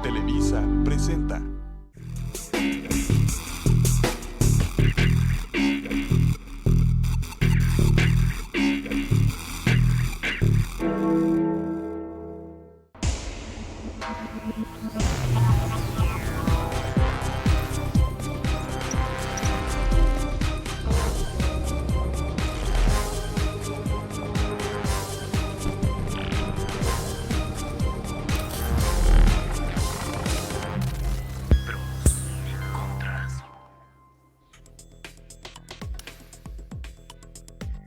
Televisa presenta.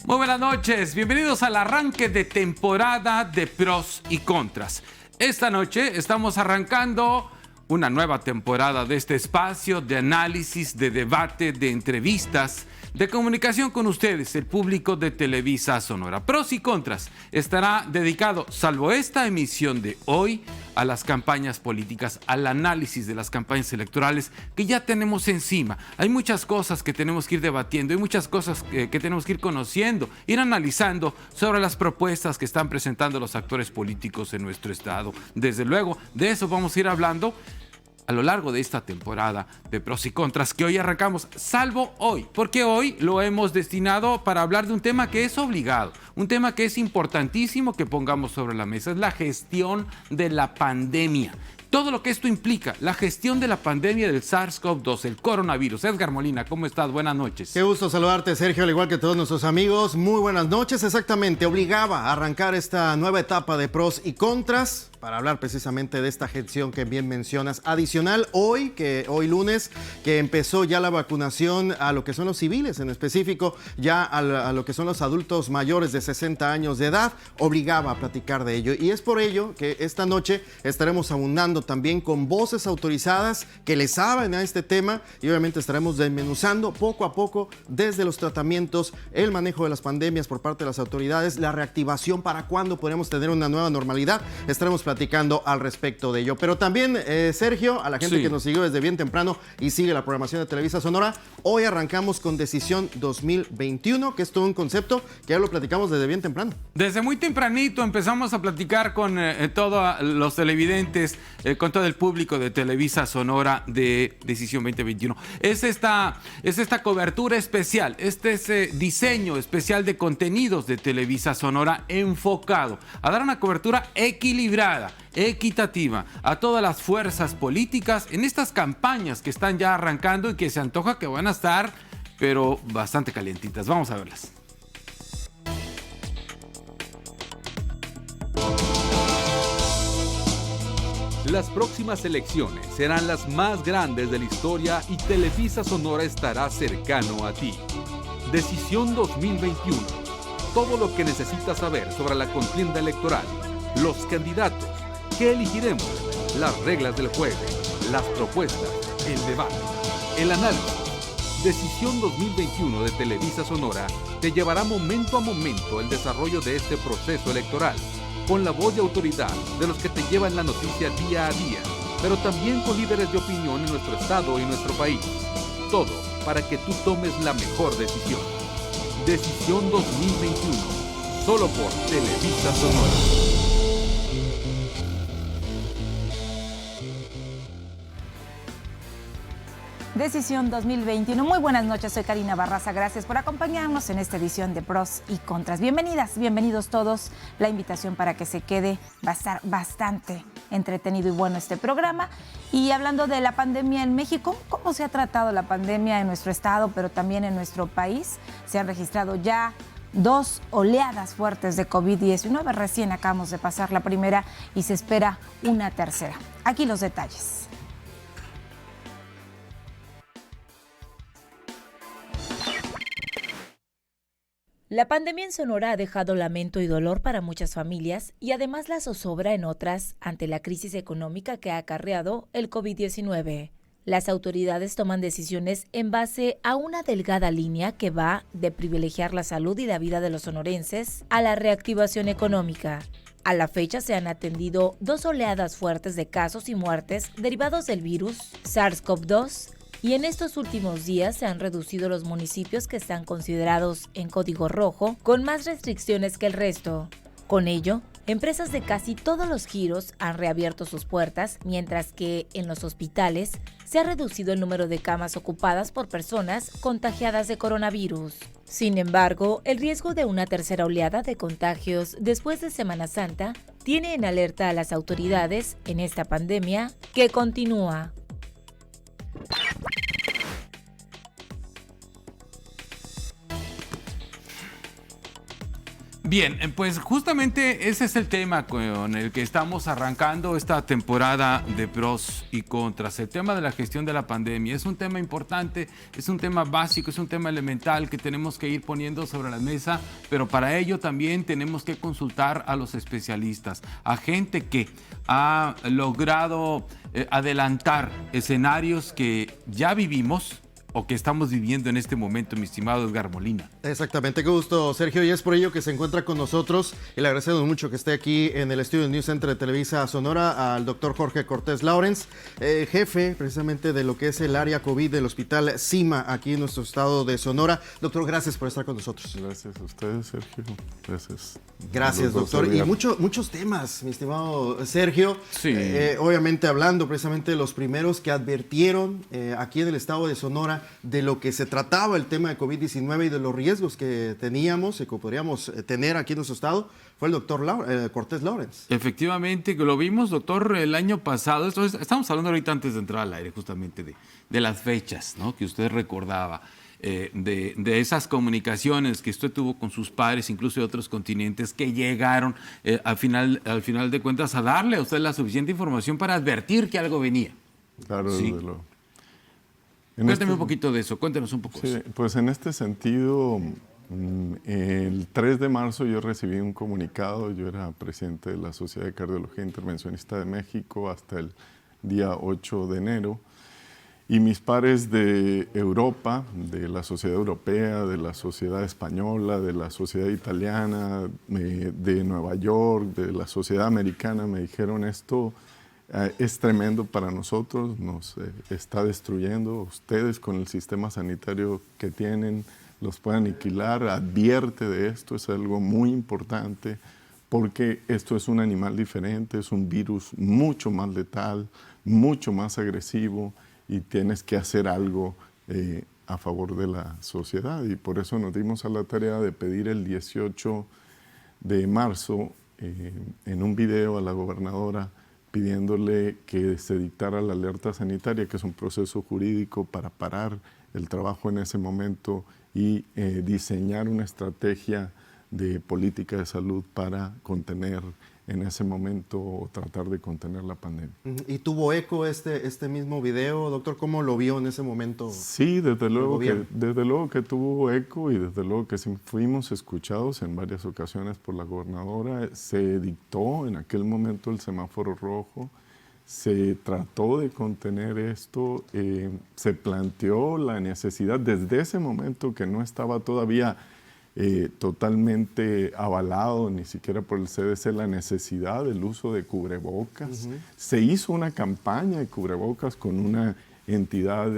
Muy buenas noches, bienvenidos al arranque de temporada de Pros y Contras. Esta noche estamos arrancando una nueva temporada de este espacio de análisis, de debate, de entrevistas, de comunicación con ustedes, el público de Televisa Sonora. Pros y Contras estará dedicado, salvo esta emisión de hoy, a las campañas políticas, al análisis de las campañas electorales que ya tenemos encima. Hay muchas cosas que tenemos que ir debatiendo, hay muchas cosas que tenemos que ir conociendo, ir analizando sobre las propuestas que están presentando los actores políticos en nuestro estado. Desde luego, de eso vamos a ir hablando a lo largo de esta temporada de Pros y Contras que hoy arrancamos, salvo hoy, porque hoy lo hemos destinado para hablar de un tema que es obligado, un tema que es importantísimo que pongamos sobre la mesa, es la gestión de la pandemia. Todo lo que esto implica, la gestión de la pandemia del SARS-CoV-2, el coronavirus. Edgar Molina, ¿cómo estás? Buenas noches. Qué gusto saludarte, Sergio, al igual que todos nuestros amigos. Muy buenas noches. Exactamente, obligaba a arrancar esta nueva etapa de Pros y Contras para hablar precisamente de esta gestión que bien mencionas. Adicional, hoy lunes, que empezó ya la vacunación a lo que son los civiles, en específico ya a lo que son los adultos mayores de 60 años de edad, obligaba a platicar de ello. Y es por ello que esta noche estaremos abundando también con voces autorizadas que le saben a este tema y obviamente estaremos desmenuzando poco a poco desde los tratamientos, el manejo de las pandemias por parte de las autoridades, la reactivación para cuándo podremos tener una nueva normalidad. Estaremos platicando al respecto de ello. Pero también, Sergio, a la gente que nos siguió desde bien temprano y sigue la programación de Televisa Sonora, hoy arrancamos con Decisión 2021, que es todo un concepto que ya lo platicamos desde bien temprano. Desde muy tempranito empezamos a platicar con todos los televidentes, con todo el público de Televisa Sonora de Decisión 2021. Es esta cobertura especial, ese diseño especial de contenidos de Televisa Sonora enfocado a dar una cobertura equilibrada, equitativa a todas las fuerzas políticas en estas campañas que están ya arrancando y que se antoja que van a estar, pero bastante calientitas. Vamos a verlas. Las próximas elecciones serán las más grandes de la historia y Televisa Sonora estará cercano a ti. Decisión 2021. Todo lo que necesitas saber sobre la contienda electoral, los candidatos, qué elegiremos, las reglas del juego, las propuestas, el debate, el análisis. Decisión 2021 de Televisa Sonora te llevará momento a momento el desarrollo de este proceso electoral, con la voz de autoridad de los que te llevan la noticia día a día, pero también con líderes de opinión en nuestro estado y nuestro país. Todo para que tú tomes la mejor decisión. Decisión 2021, solo por Televisa Sonora. Decisión 2021. Muy buenas noches, soy Karina Barraza. Gracias por acompañarnos en esta edición de Pros y Contras. Bienvenidas, bienvenidos todos. La invitación para que se quede va a estar bastante entretenido y bueno este programa. Y hablando de la pandemia en México, ¿cómo se ha tratado la pandemia en nuestro estado, pero también en nuestro país? Se han registrado ya 2 oleadas fuertes de COVID-19. Recién acabamos de pasar la primera y se espera una tercera. Aquí los detalles. La pandemia en Sonora ha dejado lamento y dolor para muchas familias y además la zozobra en otras ante la crisis económica que ha acarreado el COVID-19. Las autoridades toman decisiones en base a una delgada línea que va de privilegiar la salud y la vida de los sonorenses a la reactivación económica. A la fecha se han atendido 2 oleadas fuertes de casos y muertes derivados del virus SARS-CoV-2 y en estos últimos días se han reducido los municipios que están considerados en código rojo con más restricciones que el resto. Con ello, Empresas de casi todos los giros han reabierto sus puertas, mientras que en los hospitales se ha reducido el número de camas ocupadas por personas contagiadas de coronavirus. Sin embargo, el riesgo de una tercera oleada de contagios después de Semana Santa tiene en alerta a las autoridades en esta pandemia que continúa. Bien, pues justamente ese es el tema con el que estamos arrancando esta temporada de pros y contras. El tema de la gestión de la pandemia es un tema importante, es un tema básico, es un tema elemental que tenemos que ir poniendo sobre la mesa, pero para ello también tenemos que consultar a los especialistas, a gente que ha logrado adelantar escenarios que ya vivimos o que estamos viviendo en este momento, mi estimado Edgar Molina. Exactamente, qué gusto, Sergio, y es por ello que se encuentra con nosotros, y le agradecemos mucho que esté aquí en el estudio del News Center de Televisa Sonora, al doctor Jorge Cortés Lawrence, jefe precisamente de lo que es el área COVID del Hospital CIMA aquí en nuestro estado de Sonora. Doctor, gracias por estar con nosotros. Gracias a ustedes, Sergio. Gracias. Gracias, doctor. Y muchos temas, mi estimado Sergio. Sí. Obviamente hablando precisamente de los primeros que advirtieron aquí en el estado de Sonora de lo que se trataba el tema de COVID-19 y de los riesgos que teníamos y que podríamos tener aquí en nuestro estado, fue el doctor Cortés Lawrence. Efectivamente, que lo vimos, doctor, el año pasado. Estamos hablando ahorita antes de entrar al aire justamente de las fechas, ¿no?, que usted recordaba. De esas comunicaciones que usted tuvo con sus padres, incluso de otros continentes, que llegaron al final de cuentas a darle a usted la suficiente información para advertir que algo venía. Claro, sí. desde luego. Cuéntame un poquito de eso, cuéntanos un poco. Sí, pues en este sentido, el 3 de marzo yo recibí un comunicado. Yo era presidente de la Sociedad de Cardiología Intervencionista de México hasta el día 8 de enero. Y mis pares de Europa, de la Sociedad Europea, de la Sociedad Española, de la Sociedad Italiana, de Nueva York, de la Sociedad Americana, me dijeron: esto es tremendo para nosotros, nos está destruyendo. Ustedes con el sistema sanitario que tienen los pueden aniquilar, advierte de esto, es algo muy importante porque esto es un animal diferente, es un virus mucho más letal, mucho más agresivo y tienes que hacer algo a favor de la sociedad. Y por eso nos dimos a la tarea de pedir el 18 de marzo en un video a la gobernadora pidiéndole que se dictara la alerta sanitaria, que es un proceso jurídico para parar el trabajo en ese momento y diseñar una estrategia de política de salud para contener en ese momento o tratar de contener la pandemia. ¿Y tuvo eco este mismo video, doctor? ¿Cómo lo vio en ese momento? Sí, desde luego que tuvo eco y desde luego que sí fuimos escuchados en varias ocasiones por la gobernadora. Se dictó en aquel momento el semáforo rojo, se trató de contener esto, se planteó la necesidad desde ese momento, que no estaba todavía totalmente avalado ni siquiera por el CDC, la necesidad del uso de cubrebocas. Se hizo una campaña de cubrebocas con una entidad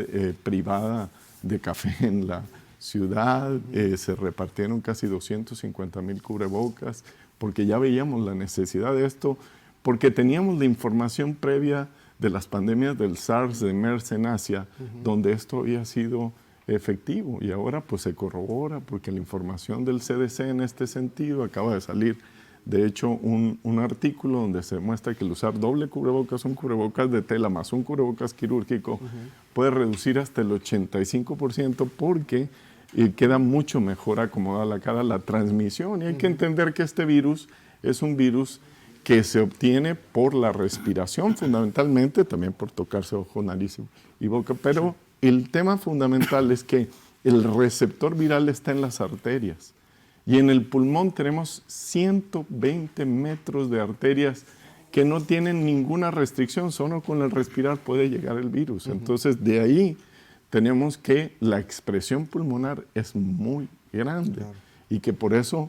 privada de café en la ciudad. Se repartieron casi 250,000 cubrebocas porque ya veíamos la necesidad de esto, porque teníamos la información previa de las pandemias del SARS, de MERS en Asia, donde esto había sido efectivo, y ahora pues se corrobora porque la información del CDC en este sentido acaba de salir. De hecho, un artículo donde se muestra que el usar doble cubrebocas, un cubrebocas de tela más un cubrebocas quirúrgico, puede reducir hasta el 85% porque queda mucho mejor acomodada la cara la transmisión. Y hay que entender que este virus es un virus que se obtiene por la respiración fundamentalmente, también por tocarse ojo, nariz y boca, pero el tema fundamental es que el receptor viral está en las arterias y en el pulmón tenemos 120 metros de arterias que no tienen ninguna restricción, solo con el respirar puede llegar el virus. Entonces, de ahí tenemos que la expresión pulmonar es muy grande y que por eso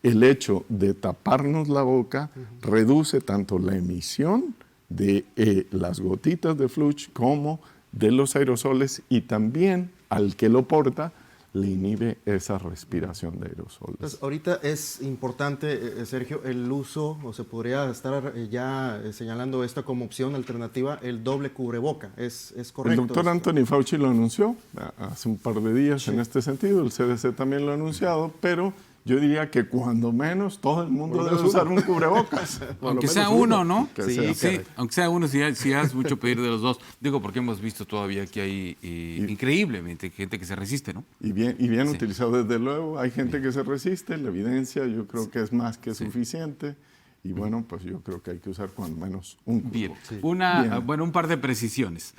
el hecho de taparnos la boca reduce tanto la emisión de las gotitas de fluch como de los aerosoles, y también al que lo porta le inhibe esa respiración de aerosoles. Entonces, ahorita es importante, Sergio, el uso, o se podría estar señalando esto como opción alternativa, el doble cubreboca. ¿Es correcto? El doctor Anthony Fauci lo anunció hace un par de días en este sentido, el CDC también lo ha anunciado, pero yo diría que cuando menos todo el mundo debe usar un cubrebocas. Aunque sea uno, ¿no? Sí, aunque sea uno, si es mucho pedir de los dos. Digo, porque hemos visto todavía que hay increíblemente gente que se resiste, ¿no? Y bien utilizado, desde luego. Hay gente que se resiste, la evidencia yo creo que es más que suficiente. Y bueno, pues yo creo que hay que usar cuando menos un cubrebocas. Bien, un par de precisiones.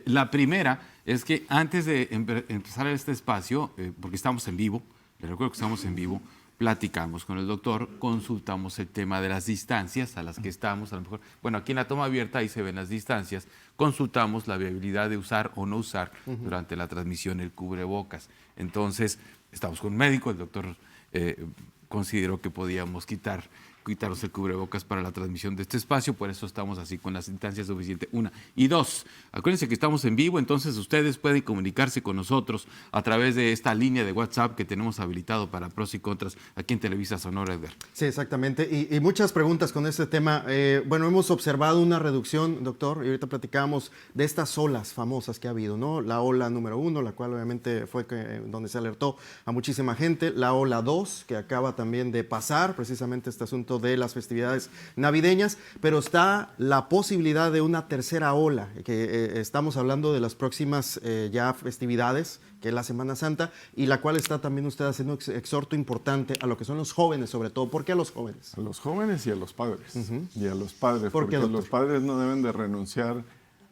La primera es que antes de empezar este espacio, porque estamos en vivo, les recuerdo que estamos en vivo, platicamos con el doctor, consultamos el tema de las distancias a las que estamos, a lo mejor, bueno, aquí en la toma abierta ahí se ven las distancias, consultamos la viabilidad de usar o no usar durante la transmisión el cubrebocas. Entonces, estamos con un médico, el doctor consideró que podíamos quitarnos el cubrebocas para la transmisión de este espacio, por eso estamos así con las instancias suficientes. Una. Y dos, acuérdense que estamos en vivo, entonces ustedes pueden comunicarse con nosotros a través de esta línea de WhatsApp que tenemos habilitado para pros y contras aquí en Televisa Sonora, Edgar. Sí, exactamente. Y muchas preguntas con este tema. Bueno, hemos observado una reducción, doctor, y ahorita platicábamos de estas olas famosas que ha habido, ¿no? La ola número 1, la cual obviamente fue donde se alertó a muchísima gente. La ola 2, que acaba también de pasar, precisamente este asunto de las festividades navideñas, pero está la posibilidad de una tercera ola, que estamos hablando de las próximas ya festividades, que es la Semana Santa, y la cual está también usted haciendo un exhorto importante a lo que son los jóvenes, sobre todo. ¿Por qué a los jóvenes? A los jóvenes y a los padres. Y a los padres, ¿Por qué, porque doctor? los padres no deben de renunciar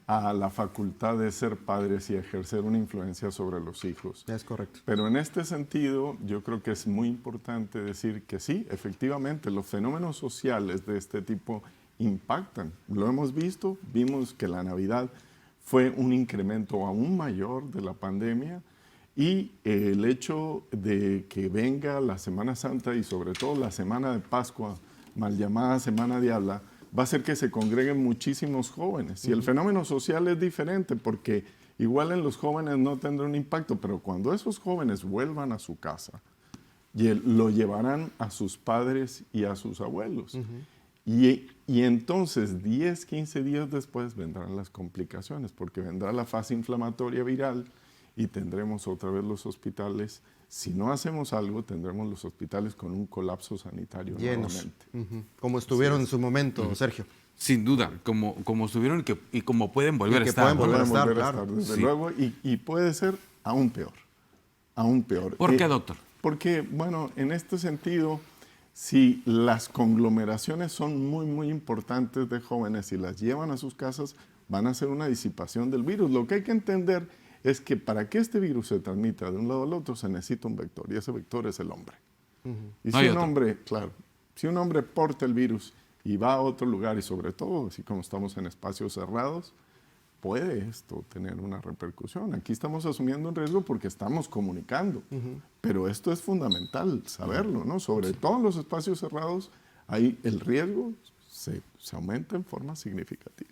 a la facultad de ser padres y ejercer una influencia sobre los hijos. Es correcto. Pero en este sentido, yo creo que es muy importante decir que sí, efectivamente, los fenómenos sociales de este tipo impactan. Lo hemos visto, vimos que la Navidad fue un incremento aún mayor de la pandemia y el hecho de que venga la Semana Santa y sobre todo la Semana de Pascua, mal llamada Semana Diabla, va a hacer que se congreguen muchísimos jóvenes. Y el fenómeno social es diferente porque igual en los jóvenes no tendrá un impacto, pero cuando esos jóvenes vuelvan a su casa, lo llevarán a sus padres y a sus abuelos. Y entonces 10, 15 días después vendrán las complicaciones, porque vendrá la fase inflamatoria viral y tendremos otra vez los hospitales. Si no hacemos algo, tendremos los hospitales con un colapso sanitario llenos, nuevamente. como estuvieron en su momento, Sergio. Sin duda, como estuvieron y como pueden volver a estar. Pueden volver a estar, claro. Desde luego, y puede ser aún peor. Aún peor. ¿Por qué, doctor? Porque, bueno, en este sentido, si las conglomeraciones son muy, muy importantes de jóvenes y las llevan a sus casas, van a hacer una disipación del virus. Lo que hay que entender es que para que este virus se transmita de un lado al otro se necesita un vector, y ese vector es el hombre. Y si un hombre, claro, si un hombre porta el virus y va a otro lugar, y sobre todo, así como estamos en espacios cerrados, puede esto tener una repercusión. Aquí estamos asumiendo un riesgo porque estamos comunicando, pero esto es fundamental saberlo, ¿no? Sobre todo en los espacios cerrados, ahí el riesgo se aumenta en forma significativa.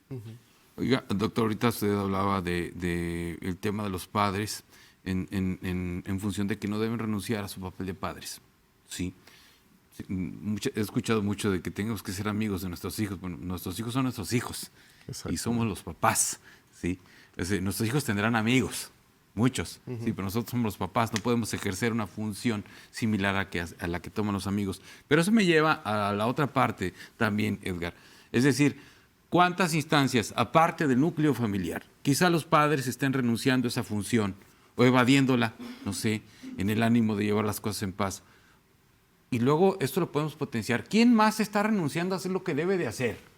Oiga, doctor, ahorita usted hablaba de el tema de los padres en función de que no deben renunciar a su papel de padres. Sí. He escuchado mucho de que tenemos que ser amigos de nuestros hijos. Bueno, nuestros hijos son nuestros hijos y somos los papás. ¿Sí? Es decir, nuestros hijos tendrán amigos, muchos, sí, pero nosotros somos los papás, no podemos ejercer una función similar a la que toman los amigos. Pero eso me lleva a la otra parte también, Edgar. Es decir, ¿cuántas instancias, aparte del núcleo familiar, quizá los padres estén renunciando a esa función o evadiéndola, no sé, en el ánimo de llevar las cosas en paz? Y luego esto lo podemos potenciar. ¿Quién más está renunciando a hacer lo que debe de hacer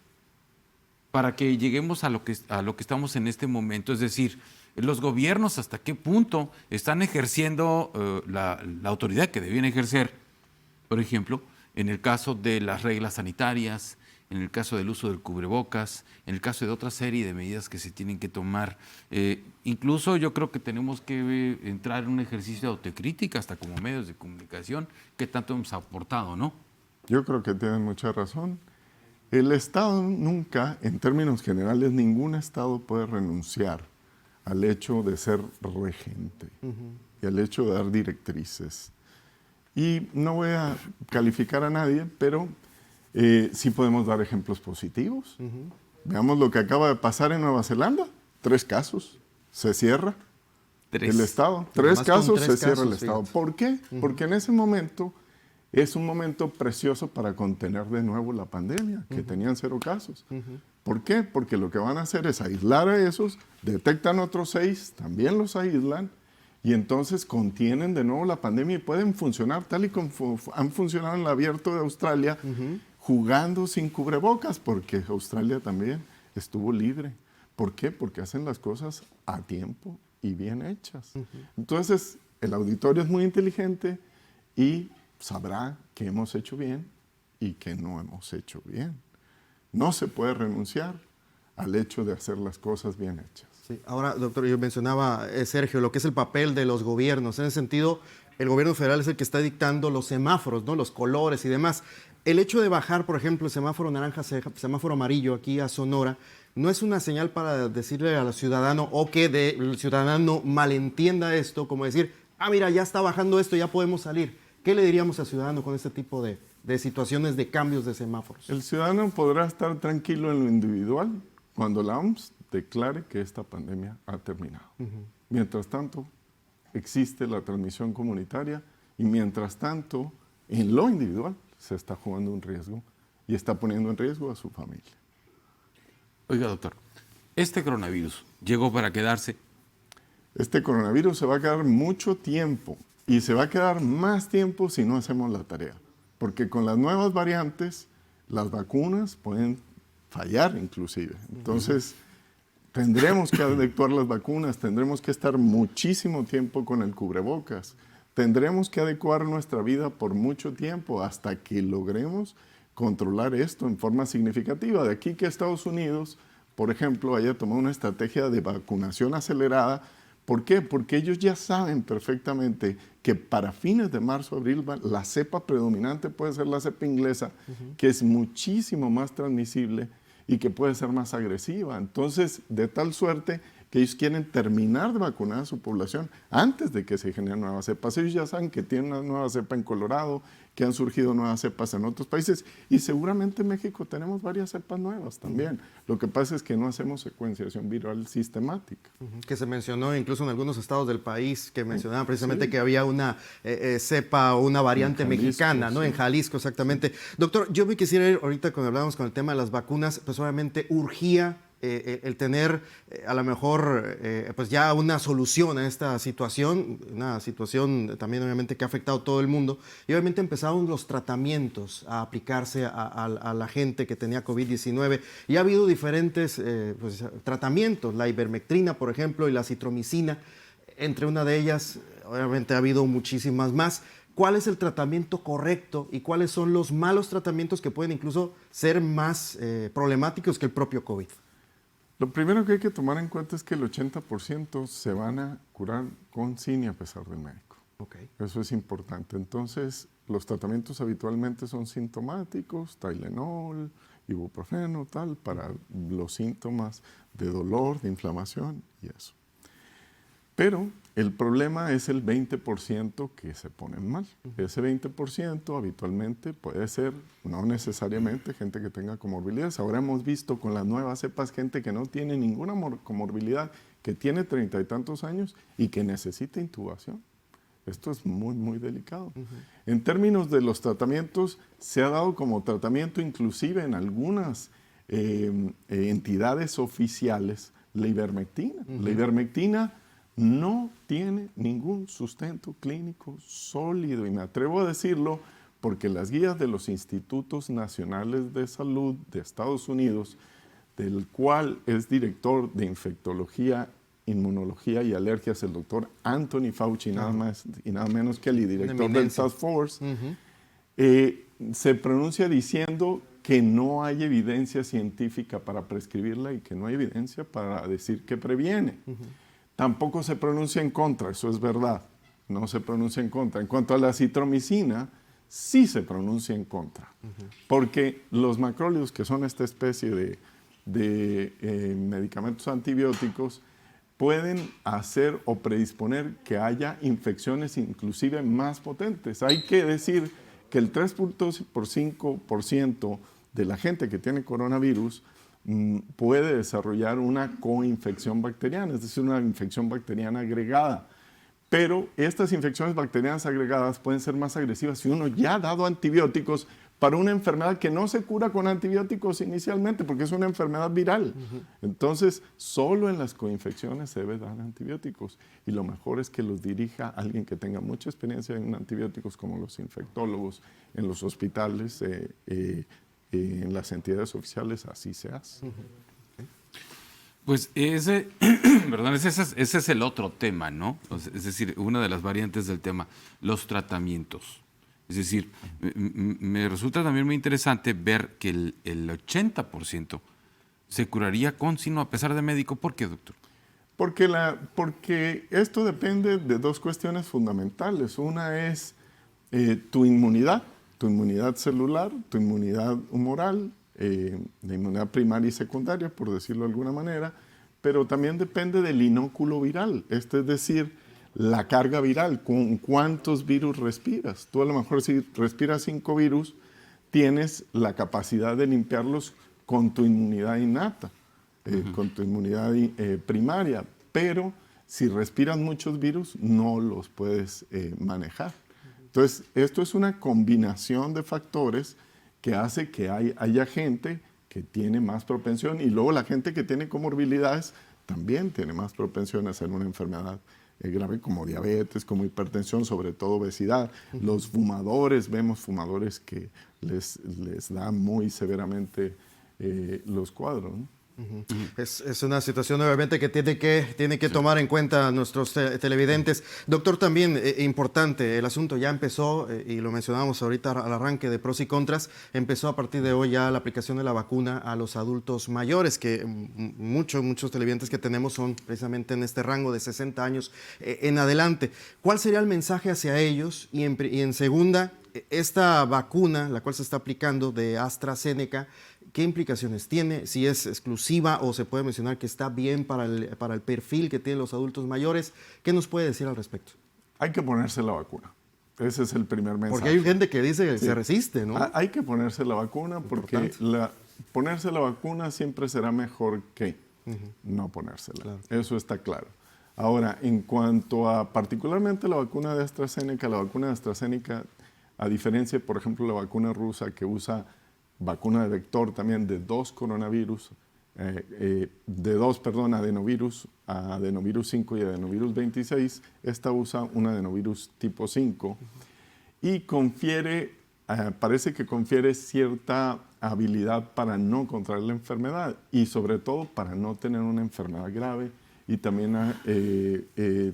para que lleguemos a lo que estamos en este momento? Es decir, los gobiernos hasta qué punto están ejerciendo la autoridad que debían ejercer. Por ejemplo, en el caso de las reglas sanitarias, en el caso del uso del cubrebocas, en el caso de otra serie de medidas que se tienen que tomar. Incluso yo creo que tenemos que entrar en un ejercicio de autocrítica, hasta como medios de comunicación, que tanto hemos aportado, ¿no? Yo creo que tienen mucha razón. El Estado nunca, en términos generales, ningún Estado puede renunciar al hecho de ser regente y al hecho de dar directrices. Y no voy a calificar a nadie, pero sí podemos dar ejemplos positivos. Veamos lo que acaba de pasar en Nueva Zelanda. 3 casos, se cierra el Estado. 3 casos, se cierra el Estado. ¿Por qué? Porque en ese momento es un momento precioso para contener de nuevo la pandemia, que tenían 0 casos. ¿Por qué? Porque lo que van a hacer es aislar a esos, detectan otros 6, también los aíslan, y entonces contienen de nuevo la pandemia y pueden funcionar tal y como han funcionado en el abierto de Australia, jugando sin cubrebocas, porque Australia también estuvo libre. ¿Por qué? Porque hacen las cosas a tiempo y bien hechas. Entonces, el auditorio es muy inteligente y sabrá que hemos hecho bien y que no hemos hecho bien. No se puede renunciar al hecho de hacer las cosas bien hechas. Sí. Ahora, doctor, yo mencionaba, Sergio, lo que es el papel de los gobiernos. En ese sentido, el gobierno federal es el que está dictando los semáforos, ¿no? Los colores y demás. El hecho de bajar, por ejemplo, el semáforo naranja, semáforo amarillo aquí a Sonora, no es una señal para decirle al ciudadano o que el ciudadano malentienda esto, como decir, mira, ya está bajando esto, ya podemos salir. ¿Qué le diríamos al ciudadano con este tipo de situaciones de cambios de semáforos? El ciudadano podrá estar tranquilo en lo individual cuando la OMS declare que esta pandemia ha terminado. Mientras tanto, existe la transmisión comunitaria y mientras tanto, en lo individual, se está jugando un riesgo y está poniendo en riesgo a su familia. Oiga, doctor, ¿este coronavirus llegó para quedarse? Este coronavirus se va a quedar mucho tiempo y se va a quedar más tiempo si no hacemos la tarea. Porque con las nuevas variantes, las vacunas pueden fallar inclusive. Entonces, tendremos que adecuar las vacunas, tendremos que estar muchísimo tiempo con el cubrebocas, tendremos que adecuar nuestra vida por mucho tiempo hasta que logremos controlar esto en forma significativa. De aquí que Estados Unidos, por ejemplo, haya tomado una estrategia de vacunación acelerada. ¿Por qué? Porque ellos ya saben perfectamente que para fines de marzo, abril, la cepa predominante puede ser la cepa inglesa, que es muchísimo más transmisible y que puede ser más agresiva. Entonces, de tal suerte que ellos quieren terminar de vacunar a su población antes de que se generen nuevas cepas. Ellos ya saben que tienen una nueva cepa en Colorado, que han surgido nuevas cepas en otros países y seguramente en México tenemos varias cepas nuevas también. Lo que pasa es que no hacemos secuenciación viral sistemática. Que se mencionó incluso en algunos estados del país que mencionaban precisamente que había una cepa o una variante mexicana, ¿no? En Jalisco, exactamente. Doctor, yo me quisiera ir ahorita cuando hablábamos con el tema de las vacunas, pues obviamente urgía el tener a lo mejor pues ya una solución a esta situación, una situación también obviamente que ha afectado a todo el mundo, y obviamente empezaron los tratamientos a aplicarse a la gente que tenía COVID-19 y ha habido diferentes pues, tratamientos, la ivermectrina por ejemplo y la citromicina, entre una de ellas obviamente ha habido muchísimas más. ¿Cuál es el tratamiento correcto y cuáles son los malos tratamientos que pueden incluso ser más problemáticos que el propio COVID? Lo primero que hay que tomar en cuenta es que el 80% se van a curar con sin y a pesar del médico. Okay. Eso es importante. Entonces, los tratamientos habitualmente son sintomáticos, Tylenol, ibuprofeno, tal, para los síntomas de dolor, de inflamación y eso. Pero el problema es el 20% que se ponen mal. Ese 20% habitualmente puede ser, no necesariamente, gente que tenga comorbilidades. Ahora hemos visto con las nuevas cepas gente que no tiene ninguna comorbilidad, que tiene 30 y tantos años y que necesita intubación. Esto es muy, muy delicado. En términos de los tratamientos, se ha dado como tratamiento inclusive en algunas entidades oficiales la ivermectina. La ivermectina no tiene ningún sustento clínico sólido y me atrevo a decirlo porque las guías de los Institutos Nacionales de Salud de Estados Unidos, del cual es director de infectología, inmunología y alergias el doctor Anthony Fauci, nada más y nada menos que el director del Task Force, se pronuncia diciendo que no hay evidencia científica para prescribirla y que no hay evidencia para decir que previene. Tampoco se pronuncia en contra, eso es verdad, no se pronuncia en contra. En cuanto a la citromicina, sí se pronuncia en contra, porque los macrólidos, que son esta especie de medicamentos antibióticos, pueden hacer o predisponer que haya infecciones inclusive más potentes. Hay que decir que el 3.5% de la gente que tiene coronavirus puede desarrollar una coinfección bacteriana, es decir, una infección bacteriana agregada. Pero estas infecciones bacterianas agregadas pueden ser más agresivas si uno ya ha dado antibióticos para una enfermedad que no se cura con antibióticos inicialmente, porque es una enfermedad viral. Entonces, solo en las coinfecciones se debe dar antibióticos. Y lo mejor es que los dirija alguien que tenga mucha experiencia en antibióticos, como los infectólogos en los hospitales, en las entidades oficiales, así se hace. Pues ese es el otro tema, ¿no? Es decir, una de las variantes del tema, los tratamientos. Es decir, me resulta también muy interesante ver que el 80% se curaría con sino a pesar de médico. ¿Por qué, doctor? Porque esto depende de dos cuestiones fundamentales. Una es tu inmunidad celular, tu inmunidad humoral, de inmunidad primaria y secundaria, por decirlo de alguna manera, pero también depende del inóculo viral, es decir, la carga viral, con cuántos virus respiras. Tú a lo mejor si respiras 5 virus, tienes la capacidad de limpiarlos con tu inmunidad innata, con tu inmunidad primaria, pero si respiras muchos virus, no los puedes manejar. Entonces, esto es una combinación de factores que hace que haya gente que tiene más propensión y luego la gente que tiene comorbilidades también tiene más propensión a hacer una enfermedad grave como diabetes, como hipertensión, sobre todo obesidad. Los fumadores, vemos fumadores que les da muy severamente los cuadros, ¿no? Es una situación obviamente que tiene que tomar en cuenta nuestros televidentes. Doctor, también importante, el asunto ya empezó, y lo mencionábamos ahorita al arranque de pros y contras, empezó a partir de hoy ya la aplicación de la vacuna a los adultos mayores, que muchos televidentes que tenemos son precisamente en este rango de 60 años en adelante. ¿Cuál sería el mensaje hacia ellos? Y en segunda, esta vacuna, la cual se está aplicando de AstraZeneca, ¿qué implicaciones tiene? Si es exclusiva o se puede mencionar que está bien para el perfil que tienen los adultos mayores. ¿Qué nos puede decir al respecto? Hay que ponerse la vacuna. Ese es el primer mensaje. Porque hay gente que dice que se resiste, ¿no? Hay que ponerse la vacuna porque ponerse la vacuna siempre será mejor que no ponérsela. Claro. Eso está claro. Ahora, en cuanto a particularmente la vacuna de AstraZeneca, a diferencia, por ejemplo, la vacuna rusa que usa vacuna de vector también de 2 coronavirus, adenovirus, adenovirus 5 y adenovirus 26. Esta usa un adenovirus tipo 5 y parece que confiere cierta habilidad para no contraer la enfermedad y sobre todo para no tener una enfermedad grave y también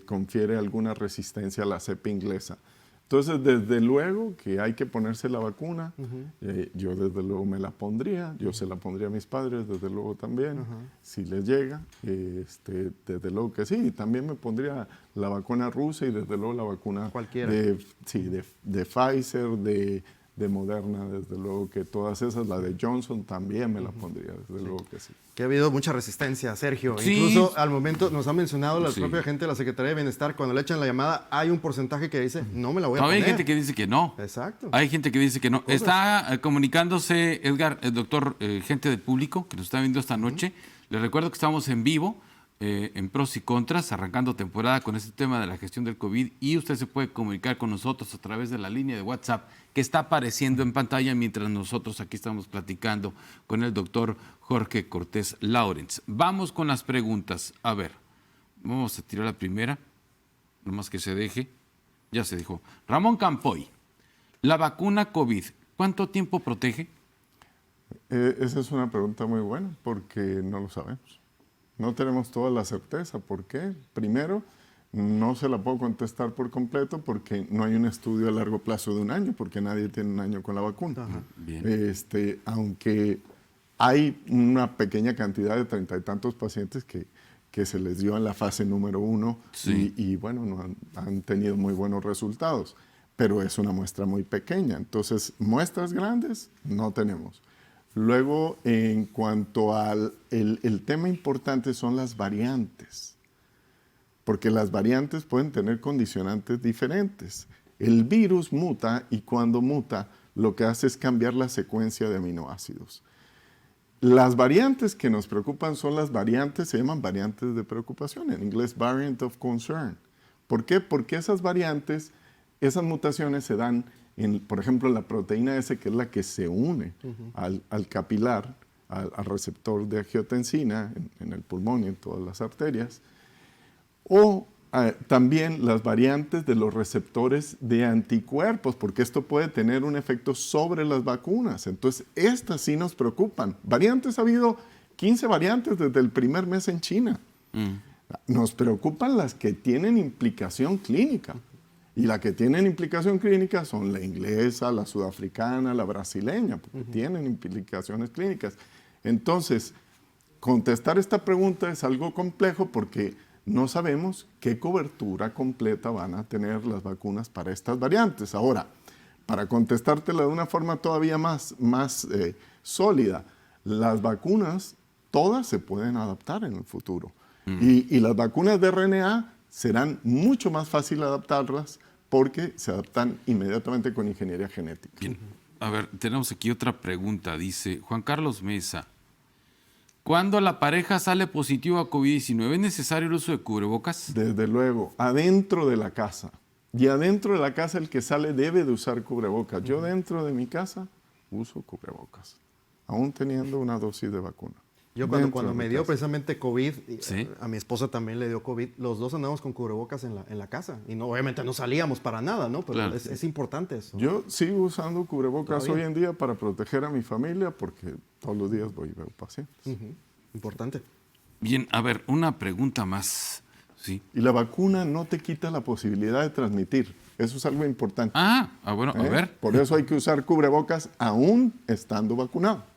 confiere alguna resistencia a la cepa inglesa. Entonces, desde luego que hay que ponerse la vacuna. Yo desde luego me la pondría, yo se la pondría a mis padres, desde luego también, si les llega. Desde luego que sí, y también me pondría la vacuna rusa y desde luego la vacuna cualquiera. De Pfizer, de Moderna, desde luego que todas esas, la de Johnson también me la pondría, desde luego que sí. Que ha habido mucha resistencia, Sergio. Sí. Incluso al momento nos ha mencionado la propia gente de la Secretaría de Bienestar, cuando le echan la llamada, hay un porcentaje que dice, no me la voy a poner. Hay gente que dice que no. Exacto. Hay gente que dice que no. Está comunicándose, Edgar, el doctor, gente del público que nos está viendo esta noche. Les recuerdo que estamos en vivo, en Pros y Contras, arrancando temporada con este tema de la gestión del COVID, y usted se puede comunicar con nosotros a través de la línea de WhatsApp que está apareciendo en pantalla mientras nosotros aquí estamos platicando con el doctor Jorge Cortés Laurens. Vamos con las preguntas. A ver, vamos a tirar la primera, nomás que se deje. Ya se dijo. Ramón Campoy, la vacuna COVID, ¿cuánto tiempo protege? Esa es una pregunta muy buena porque no lo sabemos. No tenemos toda la certeza. ¿Por qué? Primero, no se la puedo contestar por completo porque no hay un estudio a largo plazo de 1 año, porque nadie tiene 1 año con la vacuna. Bien. Aunque hay una pequeña cantidad de 30 y tantos pacientes que se les dio en la fase número 1 y bueno, no han tenido muy buenos resultados, pero es una muestra muy pequeña. Entonces, muestras grandes no tenemos. Luego, en cuanto al el tema importante son las variantes. porque las variantes pueden tener condicionantes diferentes. El virus muta y cuando muta lo que hace es cambiar la secuencia de aminoácidos. Las variantes que nos preocupan son las variantes, se llaman variantes de preocupación, en inglés variant of concern. ¿Por qué? Porque esas variantes, esas mutaciones se dan en, por ejemplo, la proteína S, que es la que se une al capilar, al receptor de angiotensina en el pulmón y en todas las arterias, o también las variantes de los receptores de anticuerpos, porque esto puede tener un efecto sobre las vacunas. Entonces, estas sí nos preocupan. Variantes, ha habido 15 variantes desde el primer mes en China. Nos preocupan las que tienen implicación clínica. Y las que tienen implicación clínica son la inglesa, la sudafricana, la brasileña, porque tienen implicaciones clínicas. Entonces, contestar esta pregunta es algo complejo porque no sabemos qué cobertura completa van a tener las vacunas para estas variantes. Ahora, para contestártela de una forma todavía más sólida, las vacunas todas se pueden adaptar en el futuro. Y las vacunas de RNA serán mucho más fácil adaptarlas porque se adaptan inmediatamente con ingeniería genética. Bien. A ver, tenemos aquí otra pregunta. Dice Juan Carlos Mesa. ¿Cuándo la pareja sale positivo a COVID-19, es necesario el uso de cubrebocas? Desde luego, adentro de la casa. Y adentro de la casa el que sale debe de usar cubrebocas. Yo dentro de mi casa uso cubrebocas, aún teniendo una dosis de vacuna. Yo cuando me dio precisamente COVID, ¿Sí? A mi esposa también le dio COVID, los dos andamos con cubrebocas en la casa. Y no, obviamente no salíamos para nada, ¿no? Pero Claro. es importante eso. Yo sigo usando cubrebocas ¿Todavía? hoy en día para proteger a mi familia porque todos los días voy y veo pacientes. Importante. Bien, a ver, una pregunta más. Sí. Y la vacuna no te quita la posibilidad de transmitir. Eso es algo importante. Bueno, a ver. Por eso hay que usar cubrebocas aún estando vacunado.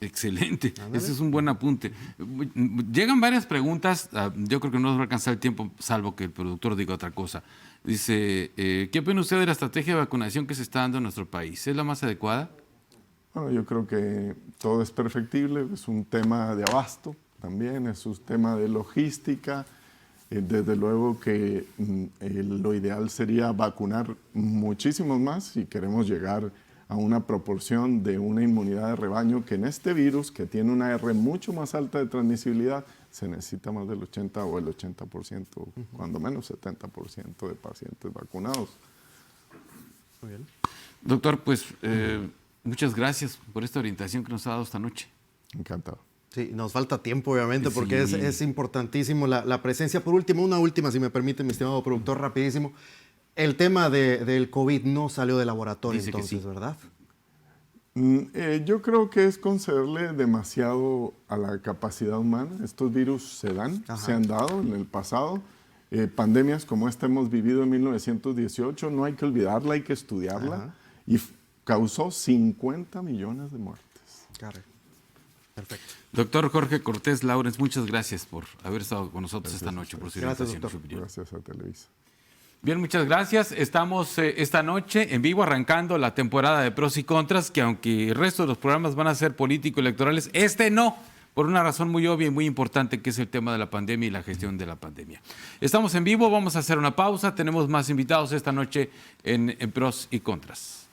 Excelente, ese es un buen apunte. Llegan varias preguntas, yo creo que no nos va a alcanzar el tiempo, salvo que el productor diga otra cosa. Dice, ¿qué opina usted de la estrategia de vacunación que se está dando en nuestro país? ¿Es la más adecuada? Bueno, yo creo que todo es perfectible, es un tema de abasto también, es un tema de logística. Desde luego que lo ideal sería vacunar muchísimos más si queremos llegar a una proporción de una inmunidad de rebaño que en este virus, que tiene una R mucho más alta de transmisibilidad, se necesita más del 80 o el 80%, cuando menos 70% de pacientes vacunados. Muy bien. Doctor, pues muchas gracias por esta orientación que nos ha dado esta noche. Encantado. Sí, nos falta tiempo, obviamente, porque Sí. es importantísimo la presencia. Por último, una última, si me permite, mi estimado productor, rapidísimo. El tema del COVID no salió de laboratorio, Dice que entonces, sí. ¿verdad? Yo creo que es concederle demasiado a la capacidad humana. Estos virus se dan, Ajá. se han dado en el pasado. Pandemias como esta hemos vivido en 1918, no hay que olvidarla, hay que estudiarla. Ajá. Y causó 50 millones de muertes. Correcto. Perfecto. Doctor Jorge Cortés Laurens, muchas gracias por haber estado con nosotros esta noche, por su Gracias, orientación y doctor. su opinión. Gracias a Televisa. Bien, muchas gracias. Estamos esta noche en vivo arrancando la temporada de Pros y Contras, que aunque el resto de los programas van a ser político-electorales, este no, por una razón muy obvia y muy importante, que es el tema de la pandemia y la gestión de la pandemia. Estamos en vivo, vamos a hacer una pausa, tenemos más invitados esta noche en Pros y Contras.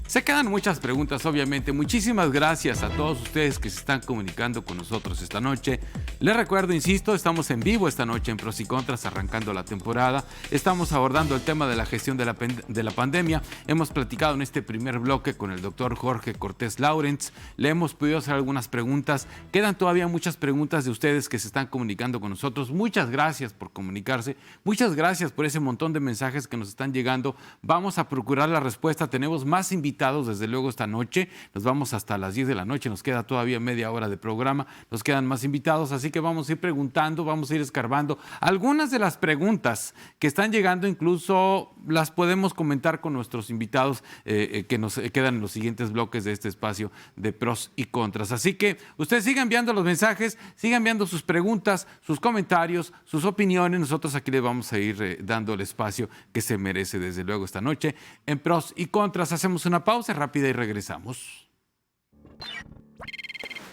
Se quedan muchas preguntas, obviamente. Muchísimas gracias a todos ustedes que se están comunicando con nosotros esta noche. Les recuerdo, insisto, estamos en vivo esta noche en Pros y Contras, arrancando la temporada. Estamos abordando el tema de la gestión de la pandemia. Hemos platicado en este primer bloque con el doctor Jorge Cortés Laurens. Le hemos podido hacer algunas preguntas. Quedan todavía muchas preguntas de ustedes que se están comunicando con nosotros. Muchas gracias por comunicarse. Muchas gracias por ese montón de mensajes que nos están llegando. Vamos a procurar la respuesta. Tenemos más invitados, desde luego, esta noche. Nos vamos hasta las 10 de la noche. Nos queda todavía media hora de programa. Nos quedan más invitados. Así así que vamos a ir preguntando, vamos a ir escarbando. Algunas de las preguntas que están llegando incluso las podemos comentar con nuestros invitados que nos quedan en los siguientes bloques de este espacio de pros y contras. Así que ustedes sigan enviando los mensajes, sigan enviando sus preguntas, sus comentarios, sus opiniones. Nosotros aquí les vamos a ir dando el espacio que se merece desde luego esta noche. En pros y contras hacemos una pausa rápida y regresamos.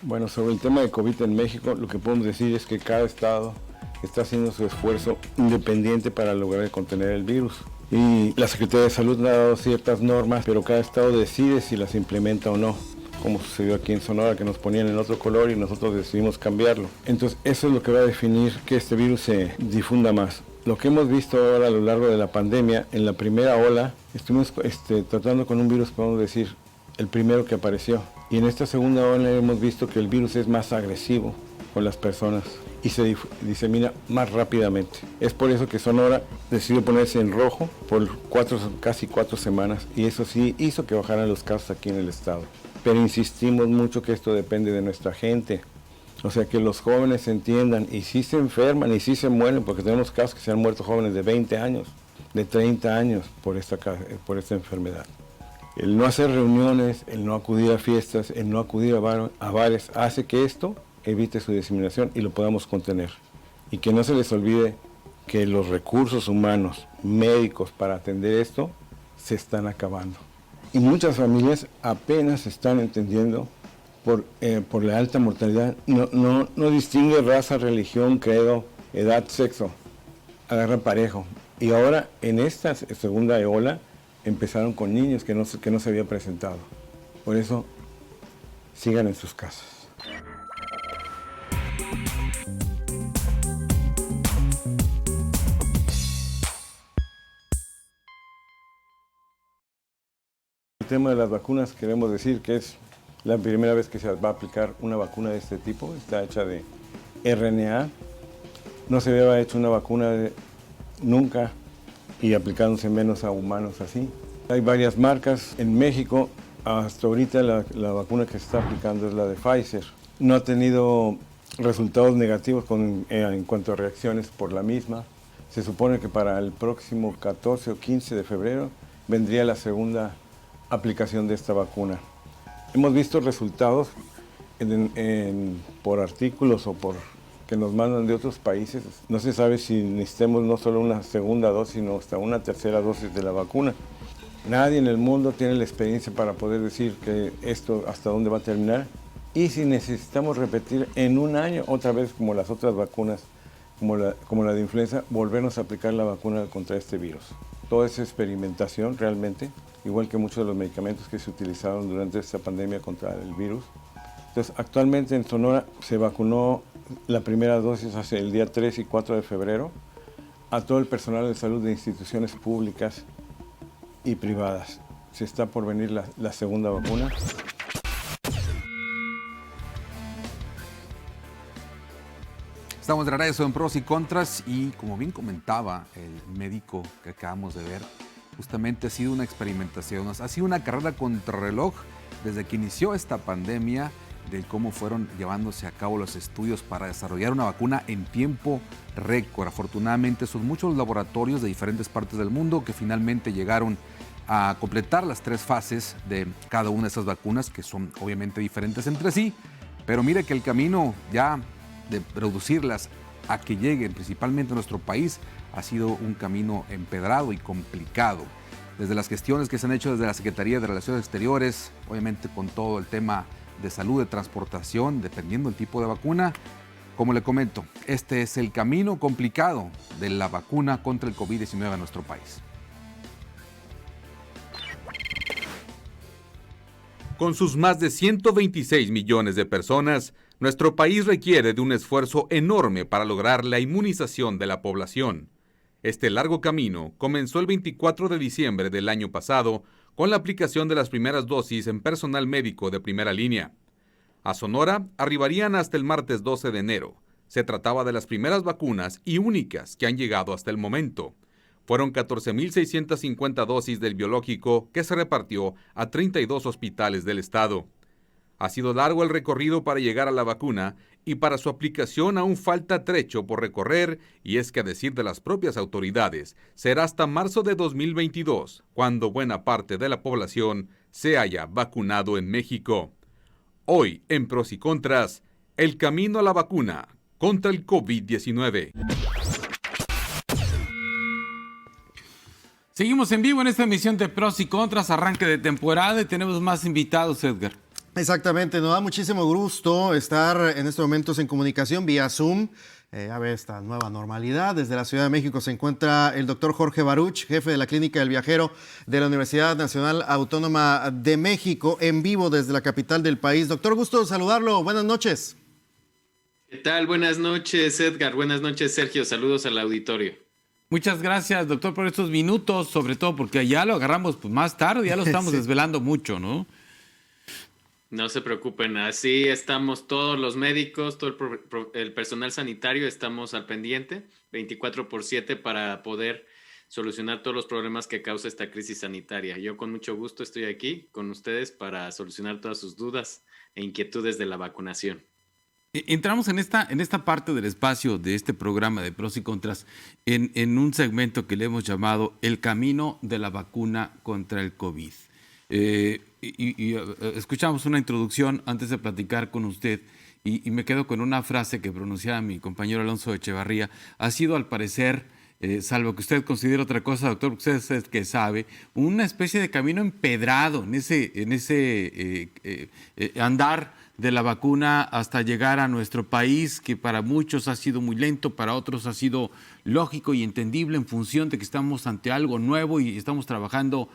Bueno, sobre el tema de COVID en México, lo que podemos decir es que cada estado está haciendo su esfuerzo independiente para lograr contener el virus. Y la Secretaría de Salud ha dado ciertas normas, pero cada estado decide si las implementa o no, como sucedió aquí en Sonora, que nos ponían en otro color y nosotros decidimos cambiarlo. Entonces, eso es lo que va a definir que este virus se difunda más. Lo que hemos visto ahora a lo largo de la pandemia, en la primera ola, estuvimos tratando con un virus, podemos decir, el primero que apareció. Y en esta segunda ola hemos visto que el virus es más agresivo con las personas y se disemina más rápidamente. Es por eso que Sonora decidió ponerse en rojo por casi 4 semanas, y eso sí hizo que bajaran los casos aquí en el estado. Pero insistimos mucho que esto depende de nuestra gente. O sea, que los jóvenes entiendan, y sí se enferman y sí se mueren, porque tenemos casos que se han muerto jóvenes de 20 años, de 30 años por esta enfermedad. El no hacer reuniones, el no acudir a fiestas, el no acudir a bares, hace que esto evite su diseminación y lo podamos contener. Y que no se les olvide que los recursos humanos, médicos para atender esto, se están acabando. Y muchas familias apenas están entendiendo por la alta mortalidad. No distingue raza, religión, credo, edad, sexo. Agarra parejo. Y ahora en esta segunda ola empezaron con niños que no se había presentado. Por eso, sigan en sus casas. El tema de las vacunas, queremos decir que es la primera vez que se va a aplicar una vacuna de este tipo. Está hecha de RNA. No se había hecho una vacuna nunca, y aplicándose menos a humanos así. Hay varias marcas. En México, hasta ahorita la vacuna que se está aplicando es la de Pfizer. No ha tenido resultados negativos en cuanto a reacciones por la misma. Se supone que para el próximo 14 o 15 de febrero vendría la segunda aplicación de esta vacuna. Hemos visto resultados por artículos o por que nos mandan de otros países. No se sabe si necesitemos no solo una segunda dosis, sino hasta una tercera dosis de la vacuna. Nadie en el mundo tiene la experiencia para poder decir que esto hasta dónde va a terminar, y si necesitamos repetir en un año otra vez como las otras vacunas, como la de influenza, volvernos a aplicar la vacuna contra este virus. Toda esa experimentación realmente, igual que muchos de los medicamentos que se utilizaron durante esta pandemia contra el virus. Entonces, actualmente en Sonora se vacunó la primera dosis hacia el día 3 y 4 de febrero a todo el personal de salud de instituciones públicas y privadas. Se está por venir la segunda vacuna. Estamos de regreso en Pros y Contras, y como bien comentaba el médico que acabamos de ver, justamente ha sido una experimentación, ha sido una carrera contrarreloj desde que inició esta pandemia, de cómo fueron llevándose a cabo los estudios para desarrollar una vacuna en tiempo récord. Afortunadamente son muchos los laboratorios de diferentes partes del mundo que finalmente llegaron a completar las 3 fases de cada una de esas vacunas, que son obviamente diferentes entre sí, pero mire que el camino ya de reducirlas a que lleguen principalmente a nuestro país ha sido un camino empedrado y complicado. Desde las gestiones que se han hecho desde la Secretaría de Relaciones Exteriores, obviamente con todo el tema de salud, de transportación, dependiendo del tipo de vacuna. Como le comento, este es el camino complicado de la vacuna contra el COVID-19 en nuestro país. Con sus más de 126 millones de personas, nuestro país requiere de un esfuerzo enorme para lograr la inmunización de la población. Este largo camino comenzó el 24 de diciembre del año pasado con la aplicación de las primeras dosis en personal médico de primera línea. A Sonora arribarían hasta el martes 12 de enero. Se trataba de las primeras vacunas y únicas que han llegado hasta el momento. Fueron 14.650 dosis del biológico que se repartió a 32 hospitales del estado. Ha sido largo el recorrido para llegar a la vacuna y para su aplicación aún falta trecho por recorrer, y es que a decir de las propias autoridades, será hasta marzo de 2022, cuando buena parte de la población se haya vacunado en México. Hoy, en Pros y Contras, el camino a la vacuna contra el COVID-19. Seguimos en vivo en esta emisión de Pros y Contras, arranque de temporada, y tenemos más invitados, Edgar. Exactamente, nos da muchísimo gusto estar en estos momentos en comunicación vía Zoom. A ver esta nueva normalidad. Desde la Ciudad de México se encuentra el doctor Jorge Baruch, jefe de la Clínica del Viajero de la Universidad Nacional Autónoma de México, en vivo desde la capital del país. Doctor, gusto saludarlo. Buenas noches. ¿Qué tal? Buenas noches, Edgar. Buenas noches, Sergio. Saludos al auditorio. Muchas gracias, doctor, por estos minutos, sobre todo porque ya lo agarramos pues, más tarde, ya lo estamos desvelando mucho, ¿no? No se preocupen, así estamos todos los médicos, todo el personal sanitario, estamos al pendiente 24/7 para poder solucionar todos los problemas que causa esta crisis sanitaria. Yo con mucho gusto estoy aquí con ustedes para solucionar todas sus dudas e inquietudes de la vacunación. Entramos en esta parte del espacio de este programa de Pros y Contras en un segmento que le hemos llamado El Camino de la Vacuna contra el COVID. Escuchamos una introducción antes de platicar con usted y me quedo con una frase que pronunciaba mi compañero Alonso Echevarría. Ha sido, al parecer, salvo que usted considere otra cosa, doctor, porque usted es el que sabe, una especie de camino empedrado en ese andar de la vacuna hasta llegar a nuestro país, que para muchos ha sido muy lento, para otros ha sido lógico y entendible en función de que estamos ante algo nuevo y estamos trabajando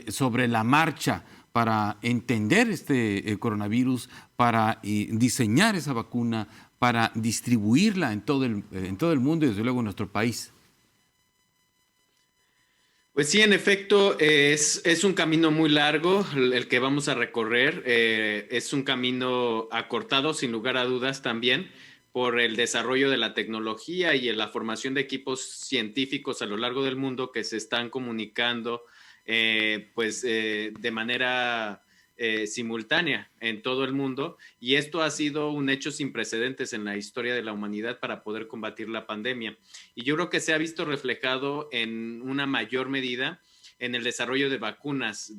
sobre la marcha para entender este coronavirus, para diseñar esa vacuna, para distribuirla en todo el mundo y desde luego en nuestro país. Pues sí, en efecto, es un camino muy largo el que vamos a recorrer. Es un camino acortado, sin lugar a dudas, también por el desarrollo de la tecnología y en la formación de equipos científicos a lo largo del mundo que se están comunicando de manera simultánea en todo el mundo, y esto ha sido un hecho sin precedentes en la historia de la humanidad para poder combatir la pandemia. Y yo creo que se ha visto reflejado en una mayor medida en el desarrollo de vacunas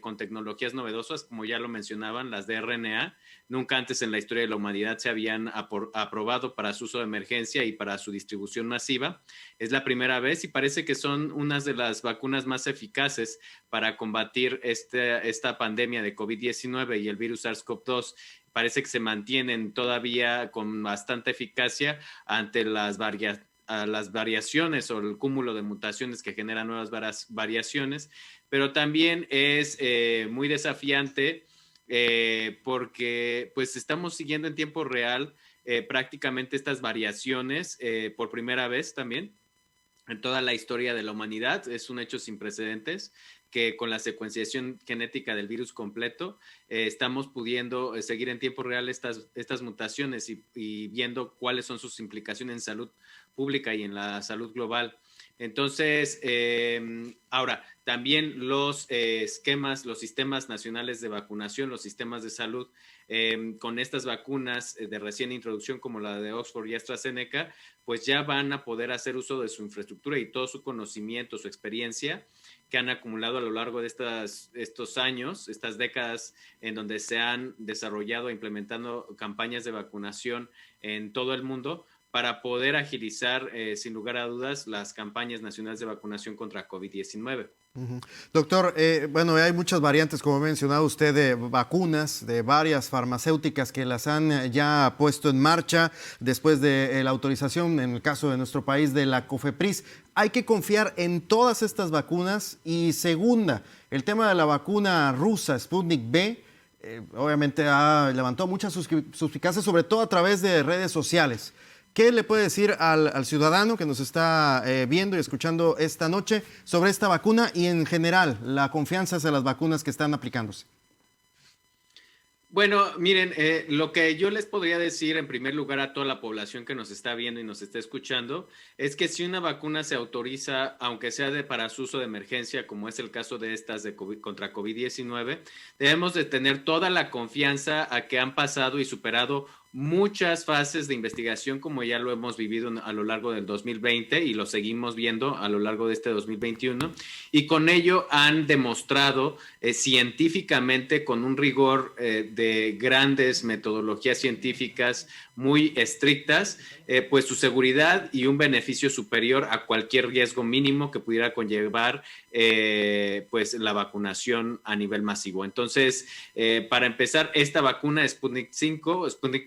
con tecnologías novedosas, como ya lo mencionaban, las de RNA. Nunca antes en la historia de la humanidad se habían aprobado para su uso de emergencia y para su distribución masiva. Es la primera vez y parece que son unas de las vacunas más eficaces para combatir esta pandemia de COVID-19 y el virus SARS-CoV-2. Parece que se mantienen todavía con bastante eficacia ante las variaciones o el cúmulo de mutaciones que generan nuevas variaciones, pero también es muy desafiante porque pues estamos siguiendo en tiempo real prácticamente estas variaciones por primera vez también en toda la historia de la humanidad. Es un hecho sin precedentes que con la secuenciación genética del virus completo estamos pudiendo seguir en tiempo real estas mutaciones y viendo cuáles son sus implicaciones en salud pública y en la salud global. Entonces, ahora, también los sistemas nacionales de vacunación, los sistemas de salud, con estas vacunas de recién introducción como la de Oxford y AstraZeneca, pues ya van a poder hacer uso de su infraestructura y todo su conocimiento, su experiencia que han acumulado a lo largo de estos años, estas décadas en donde se han desarrollado e implementando campañas de vacunación en todo el mundo, para poder agilizar, sin lugar a dudas, las campañas nacionales de vacunación contra COVID-19. Doctor, bueno, hay muchas variantes, como ha mencionado usted, de vacunas, de varias farmacéuticas que las han ya puesto en marcha después de la autorización, en el caso de nuestro país, de la COFEPRIS. ¿Hay que confiar en todas estas vacunas? Y segunda, el tema de la vacuna rusa Sputnik V, obviamente levantó muchas suspicacias, sobre todo a través de redes sociales. ¿Qué le puede decir al ciudadano que nos está viendo y escuchando esta noche sobre esta vacuna y en general la confianza hacia las vacunas que están aplicándose? Bueno, miren, lo que yo les podría decir en primer lugar a toda la población que nos está viendo y nos está escuchando es que si una vacuna se autoriza, aunque sea para su uso de emergencia, como es el caso de estas de contra COVID-19, debemos de tener toda la confianza a que han pasado y superado muchas fases de investigación, como ya lo hemos vivido a lo largo del 2020 y lo seguimos viendo a lo largo de este 2021, y con ello han demostrado científicamente, con un rigor de grandes metodologías científicas muy estrictas, pues su seguridad y un beneficio superior a cualquier riesgo mínimo que pudiera conllevar pues la vacunación a nivel masivo. Entonces, para empezar, esta vacuna Sputnik 5, Sputnik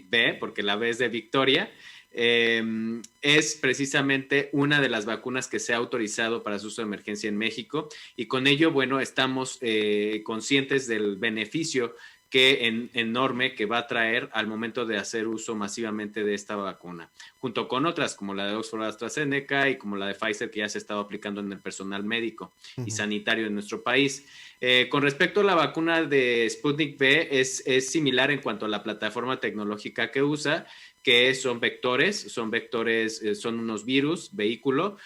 B, porque la B es de Victoria, es precisamente una de las vacunas que se ha autorizado para su uso de emergencia en México, y con ello, bueno, estamos conscientes del beneficio enorme que va a traer al momento de hacer uso masivamente de esta vacuna, junto con otras como la de Oxford AstraZeneca y como la de Pfizer, que ya se ha estado aplicando en el personal médico y sanitario de nuestro país. Con respecto a la vacuna de Sputnik V, es similar en cuanto a la plataforma tecnológica que usa, que son vectores, son unos virus, vehículo,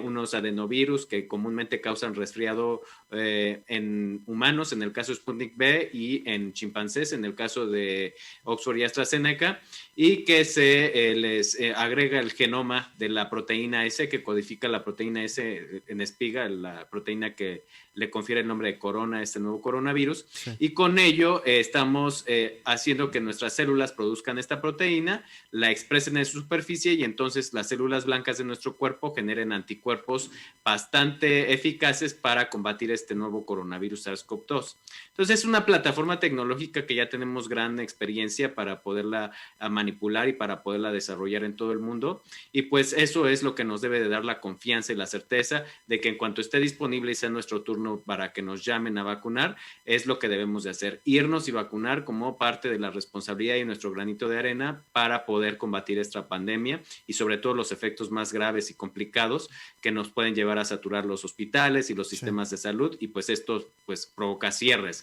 unos adenovirus que comúnmente causan resfriado en humanos, en el caso de Sputnik V, y en chimpancés, en el caso de Oxford y AstraZeneca, y que se les agrega el genoma de la proteína S, que codifica la proteína S en espiga, la proteína que le confiere el nombre de corona a este nuevo coronavirus, sí. Y con ello estamos haciendo que nuestras células produzcan esta proteína, la expresen en su superficie, y entonces las células blancas de nuestro cuerpo generen anticuerpos bastante eficaces para combatir este nuevo coronavirus SARS-CoV-2. Entonces es una plataforma tecnológica que ya tenemos gran experiencia para poderla manipular y para poderla desarrollar en todo el mundo, y pues eso es lo que nos debe de dar la confianza y la certeza de que en cuanto esté disponible y sea nuestro turno para que nos llamen a vacunar, es lo que debemos de hacer, irnos y vacunar como parte de la responsabilidad y nuestro granito de arena para poder combatir esta pandemia y sobre todo los efectos más graves y complicados que nos pueden llevar a saturar los hospitales y los sistemas de salud, y pues esto pues provoca cierres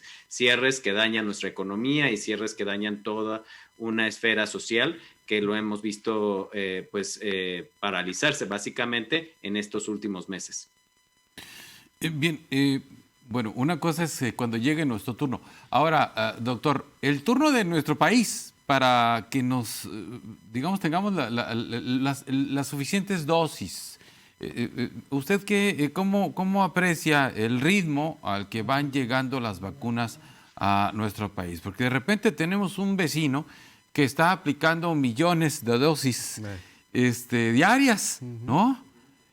que dañan nuestra economía y cierres que dañan toda una esfera social que lo hemos visto paralizarse básicamente en estos últimos meses. Bien, bueno, una cosa es cuando llegue nuestro turno. Ahora, doctor, el turno de nuestro país para que nos, digamos, tengamos las suficientes dosis. ¿Usted cómo aprecia el ritmo al que van llegando las vacunas a nuestro país? Porque de repente tenemos un vecino que está aplicando millones de dosis diarias, ¿no?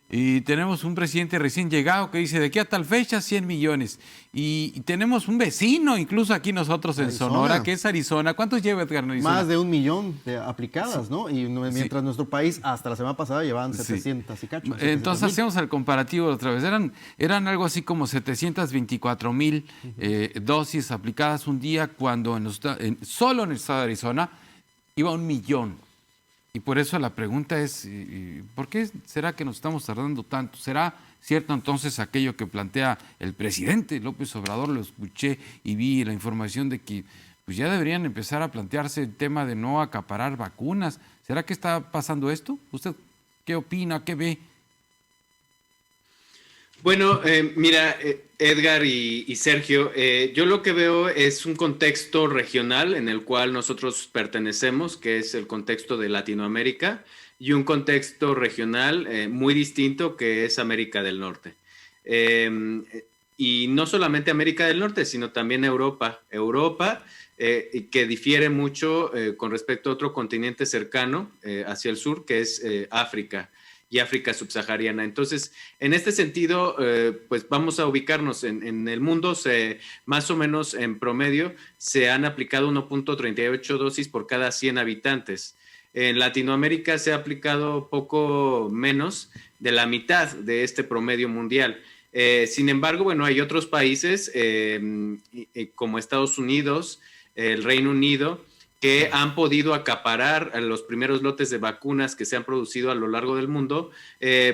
Y tenemos un presidente recién llegado que dice de aquí a tal fecha 100 millones. Y tenemos un vecino, incluso aquí nosotros en Sonora, que es Arizona. ¿Cuántos lleva, Edgar, en Arizona? Más de 1 millón de aplicadas, ¿no? Y mientras nuestro país hasta la semana pasada llevaban 700 y cacho. Entonces hacemos el comparativo otra vez. Eran algo así como 724,000 dosis aplicadas un día, cuando solo en el estado de Arizona iba 1 millón. Y por eso la pregunta es, ¿por qué será que nos estamos tardando tanto? ¿Será cierto entonces aquello que plantea el presidente López Obrador? Lo escuché y vi la información de que pues ya deberían empezar a plantearse el tema de no acaparar vacunas. ¿Será que está pasando esto? ¿Usted qué opina? ¿Qué ve? Bueno, mira, Edgar y Sergio, yo lo que veo es un contexto regional en el cual nosotros pertenecemos, que es el contexto de Latinoamérica, y un contexto regional muy distinto, que es América del Norte. Y no solamente América del Norte, sino también Europa. Que difiere mucho con respecto a otro continente cercano hacia el sur, que es África. Y África subsahariana. Entonces, en este sentido, pues vamos a ubicarnos en el mundo, más o menos en promedio, se han aplicado 1.38 dosis por cada 100 habitantes. En Latinoamérica se ha aplicado poco menos de la mitad de este promedio mundial. Sin embargo, bueno, hay otros países como Estados Unidos, el Reino Unido, que han podido acaparar los primeros lotes de vacunas que se han producido a lo largo del mundo,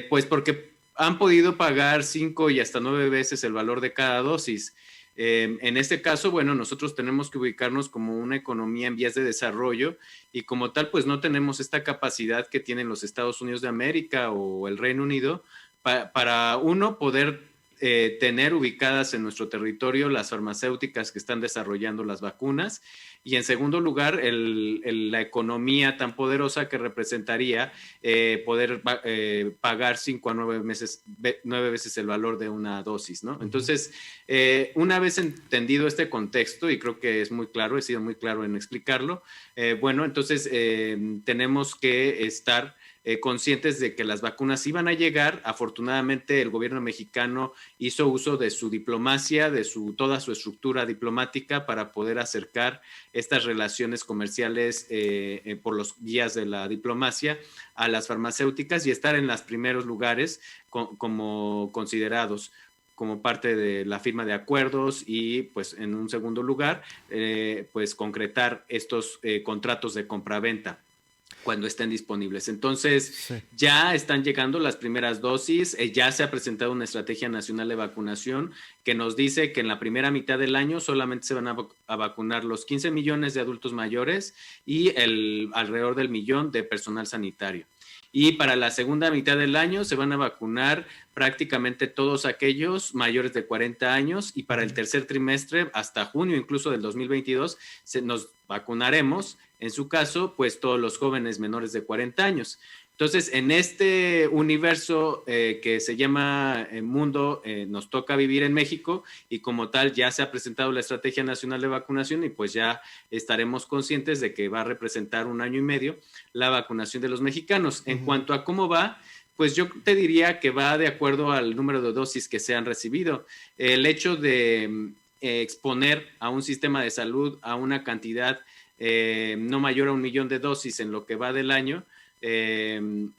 pues porque han podido pagar 5 y hasta 9 veces el valor de cada dosis. En este caso, bueno, nosotros tenemos que ubicarnos como una economía en vías de desarrollo y como tal, pues no tenemos esta capacidad que tienen los Estados Unidos de América o el Reino Unido para uno poder tener ubicadas en nuestro territorio las farmacéuticas que están desarrollando las vacunas y en segundo lugar la economía tan poderosa que representaría poder pagar 5 a 9 veces el valor de una dosis, ¿no? Entonces, una vez entendido este contexto, y creo que es muy claro, he sido muy claro en explicarlo, bueno, entonces tenemos que estar conscientes de que las vacunas iban a llegar. Afortunadamente, el gobierno mexicano hizo uso de su diplomacia, de toda su estructura diplomática para poder acercar estas relaciones comerciales por los guías de la diplomacia a las farmacéuticas y estar en los primeros lugares como considerados como parte de la firma de acuerdos y pues en un segundo lugar pues concretar estos contratos de compraventa cuando estén disponibles. Entonces, sí, ya están llegando las primeras dosis, ya se ha presentado una estrategia nacional de vacunación que nos dice que en la primera mitad del año solamente se van a vacunar los 15 millones de adultos mayores y alrededor del 1 millón de personal sanitario. Y para la segunda mitad del año se van a vacunar prácticamente todos aquellos mayores de 40 años y para el tercer trimestre, hasta junio incluso del 2022, nos vacunaremos, en su caso, pues todos los jóvenes menores de 40 años. Entonces, en este universo que se llama mundo, nos toca vivir en México y como tal ya se ha presentado la Estrategia Nacional de Vacunación y pues ya estaremos conscientes de que va a representar 1 año y medio la vacunación de los mexicanos. En cuanto a cómo va, pues yo te diría que va de acuerdo al número de dosis que se han recibido. El hecho de exponer a un sistema de salud a una cantidad no mayor a 1 millón de dosis en lo que va del año,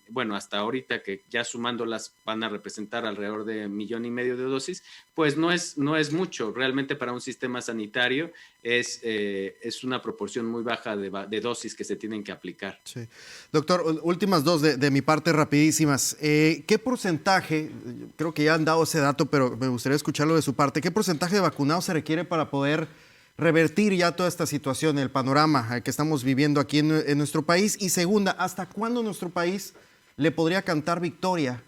bueno, hasta ahorita que ya sumándolas van a representar alrededor de 1,5 millones de dosis, pues no es mucho. Realmente para un sistema sanitario es una proporción muy baja de dosis que se tienen que aplicar. Sí. Doctor, últimas dos de mi parte rapidísimas. ¿Qué porcentaje, creo que ya han dado ese dato, pero me gustaría escucharlo de su parte, qué porcentaje de vacunados se requiere para poder revertir ya toda esta situación, el panorama que estamos viviendo aquí en nuestro país? Y segunda, ¿hasta cuándo nuestro país le podría cantar victoria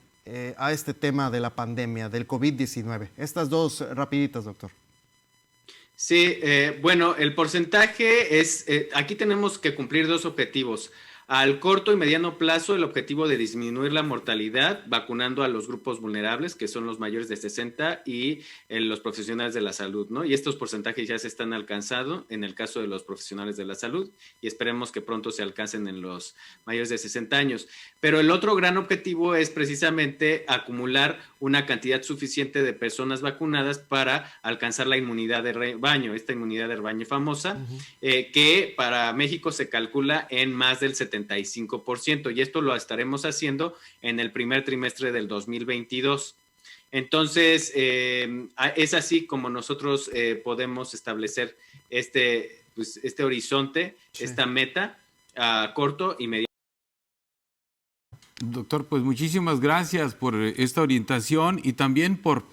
a este tema de la pandemia, del COVID-19? Estas dos rapiditas, doctor. Sí, bueno, el porcentaje es, aquí tenemos que cumplir 2 objetivos. Al corto y mediano plazo, el objetivo de disminuir la mortalidad vacunando a los grupos vulnerables, que son los mayores de 60 y los profesionales de la salud, ¿no? Y estos porcentajes ya se están alcanzando en el caso de los profesionales de la salud y esperemos que pronto se alcancen en los mayores de 60 años. Pero el otro gran objetivo es precisamente acumular una cantidad suficiente de personas vacunadas para alcanzar la inmunidad de rebaño, esta inmunidad de rebaño famosa, que para México se calcula en más del 75%, y esto lo estaremos haciendo en el primer trimestre del 2022. Entonces, es así como nosotros podemos establecer este horizonte, sí, esta meta a corto y mediano. Doctor, pues muchísimas gracias por esta orientación y también por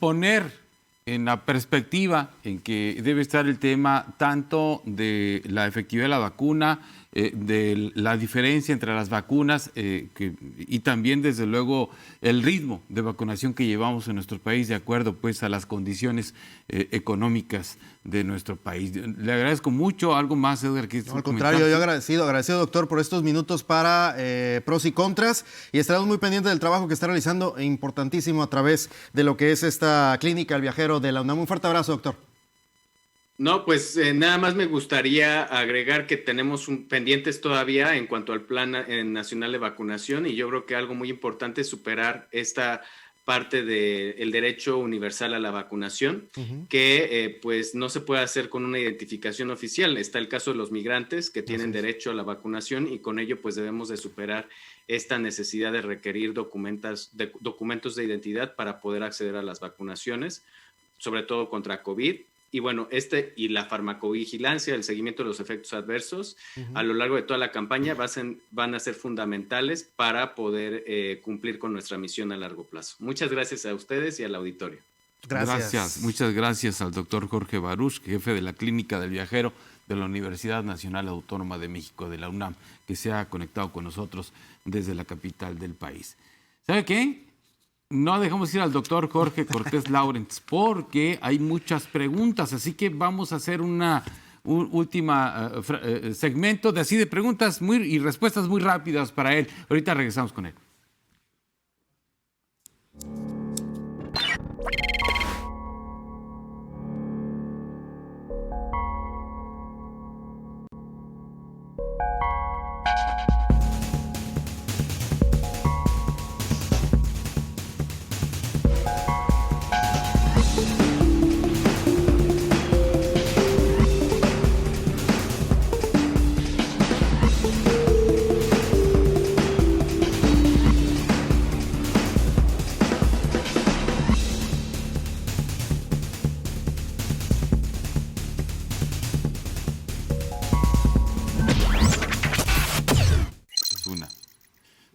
poner en la perspectiva en que debe estar el tema tanto de la efectividad de la vacuna, de la diferencia entre las vacunas y también, desde luego, el ritmo de vacunación que llevamos en nuestro país de acuerdo pues a las condiciones económicas de nuestro país. Le agradezco mucho. ¿Algo más, Edgar? No, al contrario, yo agradecido, doctor, por estos minutos para pros y contras, y estaremos muy pendientes del trabajo que está realizando, importantísimo a través de lo que es esta clínica El Viajero de la UNAM. Un fuerte abrazo, doctor. No, pues nada más me gustaría agregar que tenemos pendientes todavía en cuanto al Plan Nacional de Vacunación, y yo creo que algo muy importante es superar esta parte del derecho universal a la vacunación, que pues no se puede hacer con una identificación oficial. Está el caso de los migrantes que tienen derecho a la vacunación y con ello pues debemos de superar esta necesidad de requerir documentos de identidad para poder acceder a las vacunaciones, sobre todo contra COVID. Y bueno, y la farmacovigilancia, el seguimiento de los efectos adversos a lo largo de toda la campaña van a ser fundamentales para poder cumplir con nuestra misión a largo plazo. Muchas gracias a ustedes y al auditorio. Gracias. Muchas gracias al doctor Jorge Baruch, jefe de la Clínica del Viajero de la Universidad Nacional Autónoma de México, de la UNAM, que se ha conectado con nosotros desde la capital del país. ¿Sabe qué? No dejamos ir al doctor Jorge Cortés Laurens porque hay muchas preguntas, así que vamos a hacer un última segmento de preguntas y respuestas muy rápidas para él. Ahorita regresamos con él.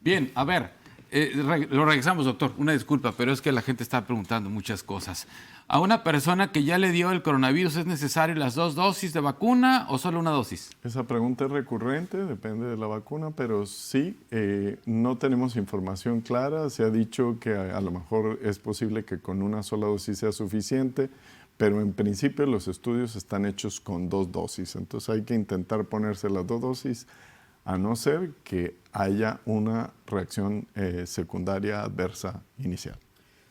Bien, a ver, lo regresamos, doctor. Una disculpa, pero es que la gente está preguntando muchas cosas. ¿A una persona que ya le dio el coronavirus es necesario las 2 dosis de vacuna o solo una dosis? Esa pregunta es recurrente, depende de la vacuna, pero sí, no tenemos información clara. Se ha dicho que a lo mejor es posible que con una sola dosis sea suficiente, pero en principio los estudios están hechos con 2 dosis. Entonces hay que intentar ponerse las 2 dosis, a no ser que haya una reacción secundaria adversa inicial.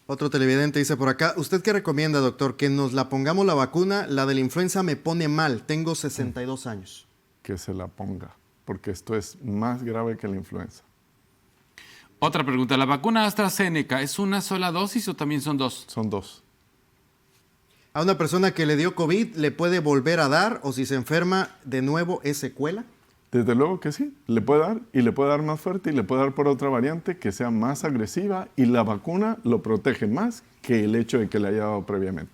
Otro televidente dice por acá, ¿usted qué recomienda, doctor? Que nos la pongamos la vacuna, la de la influenza me pone mal, tengo 62 años. Que se la ponga, porque esto es más grave que la influenza. Otra pregunta, ¿la vacuna AstraZeneca es una sola dosis o también son 2? Son 2. ¿A una persona que le dio COVID le puede volver a dar o si se enferma de nuevo es secuela? Desde luego que sí, le puede dar y le puede dar más fuerte y le puede dar por otra variante que sea más agresiva y la vacuna lo protege más que el hecho de que le haya dado previamente.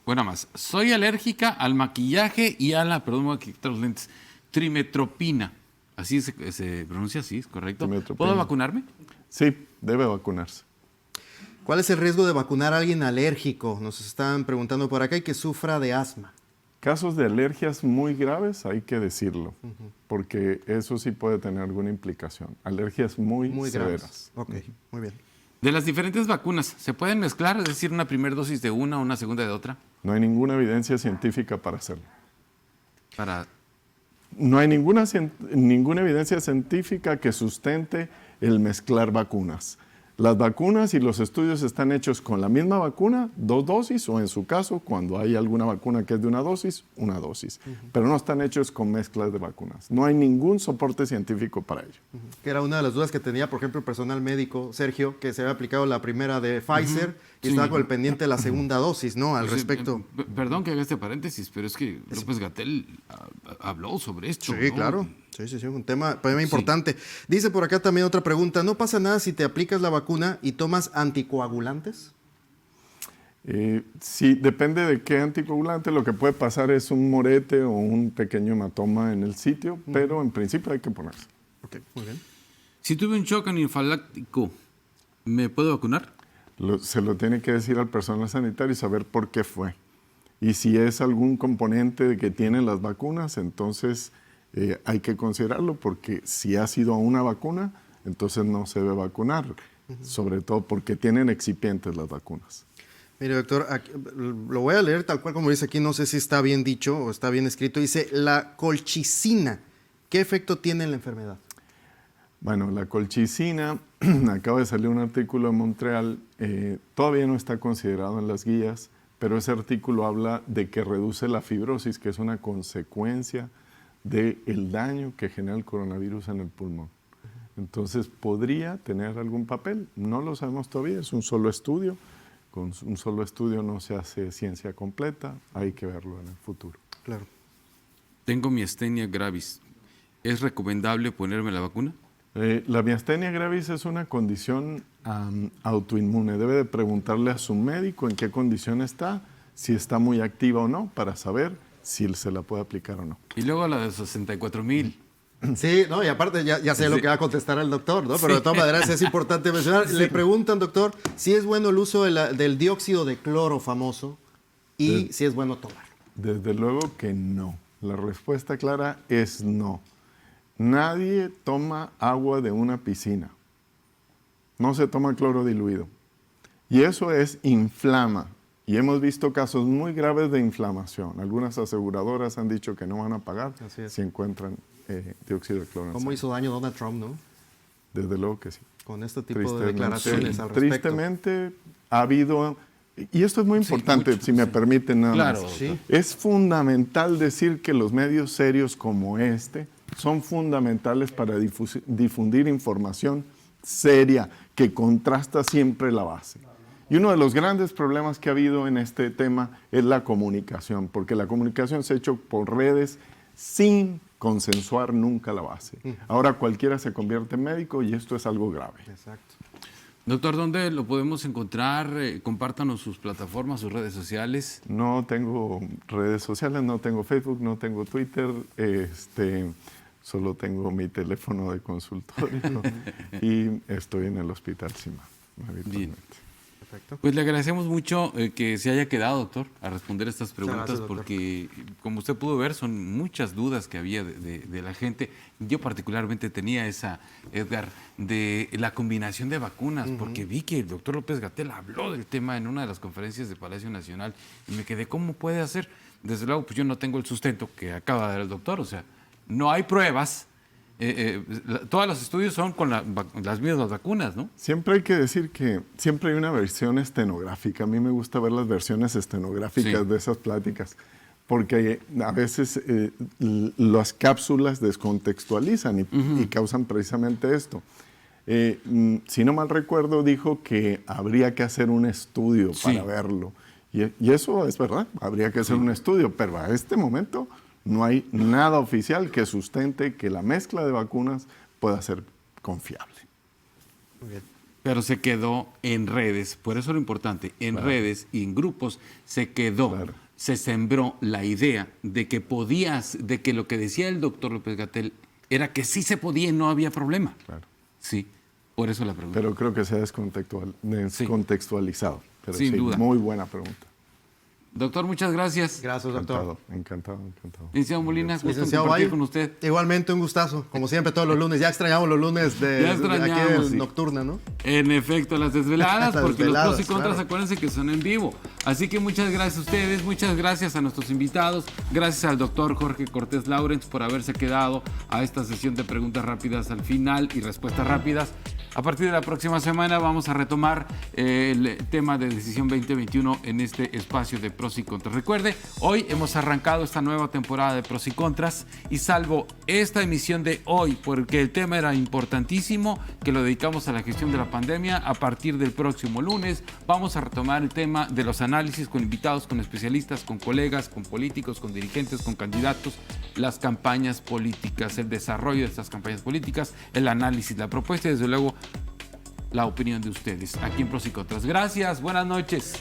Bueno, más, soy alérgica al maquillaje y a la, perdón, me voy a quitar los lentes, trimetropina. Así se pronuncia, ¿sí? ¿Es correcto? ¿Puedo vacunarme? Sí, debe vacunarse. ¿Cuál es el riesgo de vacunar a alguien alérgico? Nos están preguntando por acá y que sufra de asma. Casos de alergias muy graves, hay que decirlo, porque eso sí puede tener alguna implicación. Alergias muy severas. Ok, muy bien. De las diferentes vacunas, ¿se pueden mezclar? Es decir, una primera dosis de una segunda de otra. No hay ninguna evidencia científica para hacerlo. No hay ninguna evidencia científica que sustente el mezclar vacunas. Las vacunas y los estudios están hechos con la misma vacuna, 2 dosis, o en su caso, cuando hay alguna vacuna que es de una dosis, pero no están hechos con mezclas de vacunas. No hay ningún soporte científico para ello. Que era una de las dudas que tenía, por ejemplo, el personal médico, Sergio, que se había aplicado la primera de Pfizer y estaba con el pendiente de la segunda dosis, ¿no? Al respecto. Perdón que haga este paréntesis, pero es que López-Gatell habló sobre esto. Sí, ¿no? Claro. Sí, un tema importante. Dice por acá también otra pregunta, ¿no pasa nada si te aplicas la vacuna y tomas anticoagulantes? Sí, depende de qué anticoagulante. Lo que puede pasar es un morete o un pequeño hematoma en el sitio, pero en principio hay que ponerse. Ok, muy bien. Si tuve un shock anafiláctico, ¿me puedo vacunar? Se lo tiene que decir al personal sanitario y saber por qué fue. Y si es algún componente que tienen las vacunas, entonces hay que considerarlo, porque si ha sido una vacuna, entonces no se debe vacunar, sobre todo porque tienen excipientes las vacunas. Mire, doctor, aquí, lo voy a leer tal cual como dice aquí, no sé si está bien dicho o está bien escrito. Dice, la colchicina, ¿qué efecto tiene en la enfermedad? Bueno, la colchicina, acaba de salir un artículo en Montreal, todavía no está considerado en las guías, pero ese artículo habla de que reduce la fibrosis, que es una consecuencia del daño que genera el coronavirus en el pulmón. Entonces, ¿podría tener algún papel? No lo sabemos todavía, es un solo estudio. Con un solo estudio no se hace ciencia completa, hay que verlo en el futuro. Claro. Tengo miastenia gravis. ¿Es recomendable ponerme la vacuna? La miastenia gravis es una condición autoinmune. Debe de preguntarle a su médico en qué condición está. si está muy activa o no, para saber si se la puede aplicar o no. Y luego la de 64,000. Sí, no, y aparte ya sé lo que va a contestar el doctor, ¿no? Pero de todas maneras es importante mencionar. Le preguntan, doctor, si es bueno el uso del dióxido de cloro famoso y si es bueno tomarlo. Desde luego que no. La respuesta clara es no. Nadie toma agua de una piscina. No se toma cloro diluido. Y eso inflama. Y hemos visto casos muy graves de inflamación. Algunas aseguradoras han dicho que no van a pagar si encuentran dióxido de cloro. ¿Cómo hizo daño Donald Trump, no? Desde luego que sí. Con este tipo de declaraciones al respecto. Tristemente ha habido, y esto es muy importante, mucho, si me permiten nada Claro, más. sí. Es fundamental decir que los medios serios como este son fundamentales para difundir información seria que contrasta siempre la base. Y uno de los grandes problemas que ha habido en este tema es la comunicación, porque la comunicación se ha hecho por redes sin consensuar nunca la base. Ahora cualquiera se convierte en médico y esto es algo grave. Exacto. Doctor, ¿dónde lo podemos encontrar? Compártanos sus plataformas, sus redes sociales. No tengo redes sociales, no tengo Facebook, no tengo Twitter, solo tengo mi teléfono de consultorio y estoy en el Hospital Cima, habitualmente. Perfecto. Pues le agradecemos mucho que se haya quedado, doctor, a responder estas preguntas, gracias, doctor. porque como usted pudo ver, son muchas dudas que había de la gente. Yo particularmente tenía esa, Edgar, de la combinación de vacunas, porque vi que el doctor López-Gatell habló del tema en una de las conferencias de Palacio Nacional y me quedé, ¿cómo puede hacer? Desde luego, pues yo no tengo el sustento que acaba de dar el doctor, o sea, no hay pruebas. Todos los estudios son con las mismas vacunas, ¿no? Siempre hay que decir que siempre hay una versión estenográfica. A mí me gusta ver las versiones estenográficas de esas pláticas, porque a veces las cápsulas descontextualizan y causan precisamente esto. Si no mal recuerdo, dijo que habría que hacer un estudio para verlo. Y eso es verdad, habría que hacer un estudio, pero a este momento no hay nada oficial que sustente que la mezcla de vacunas pueda ser confiable. Muy bien. Pero se quedó en redes, por eso lo importante, en redes y en grupos se quedó, se sembró la idea de que de que lo que decía el doctor López-Gatell era que sí se podía y no había problema. Claro. Sí, por eso la pregunta. Pero creo que se ha descontextualizado. Pero Sin duda. Muy buena pregunta. Doctor, muchas gracias. Gracias, doctor. Encantado. Licenciado Molina, gusto en Licenciado compartir Bayo, con usted. Igualmente un gustazo, como siempre todos los lunes. Ya extrañamos los lunes de aquí del Nocturna, ¿no? En efecto, las desveladas, Las porque desveladas, los pros y contras, claro. acuérdense que son en vivo. Así que muchas gracias a ustedes, muchas gracias a nuestros invitados, gracias al doctor Jorge Cortés Laurens por haberse quedado a esta sesión de preguntas rápidas al final y respuestas rápidas. A partir de la próxima semana vamos a retomar el tema de Decisión 2021 en este espacio de pros y contras. Recuerde, hoy hemos arrancado esta nueva temporada de pros y contras y salvo esta emisión de hoy, porque el tema era importantísimo, que lo dedicamos a la gestión de la pandemia, a partir del próximo lunes vamos a retomar el tema de los análisis con invitados, con especialistas, con colegas, con políticos, con dirigentes, con candidatos, las campañas políticas, el desarrollo de estas campañas políticas, el análisis, la propuesta y desde luego la opinión de ustedes aquí en Pros y Contras. Gracias, buenas noches.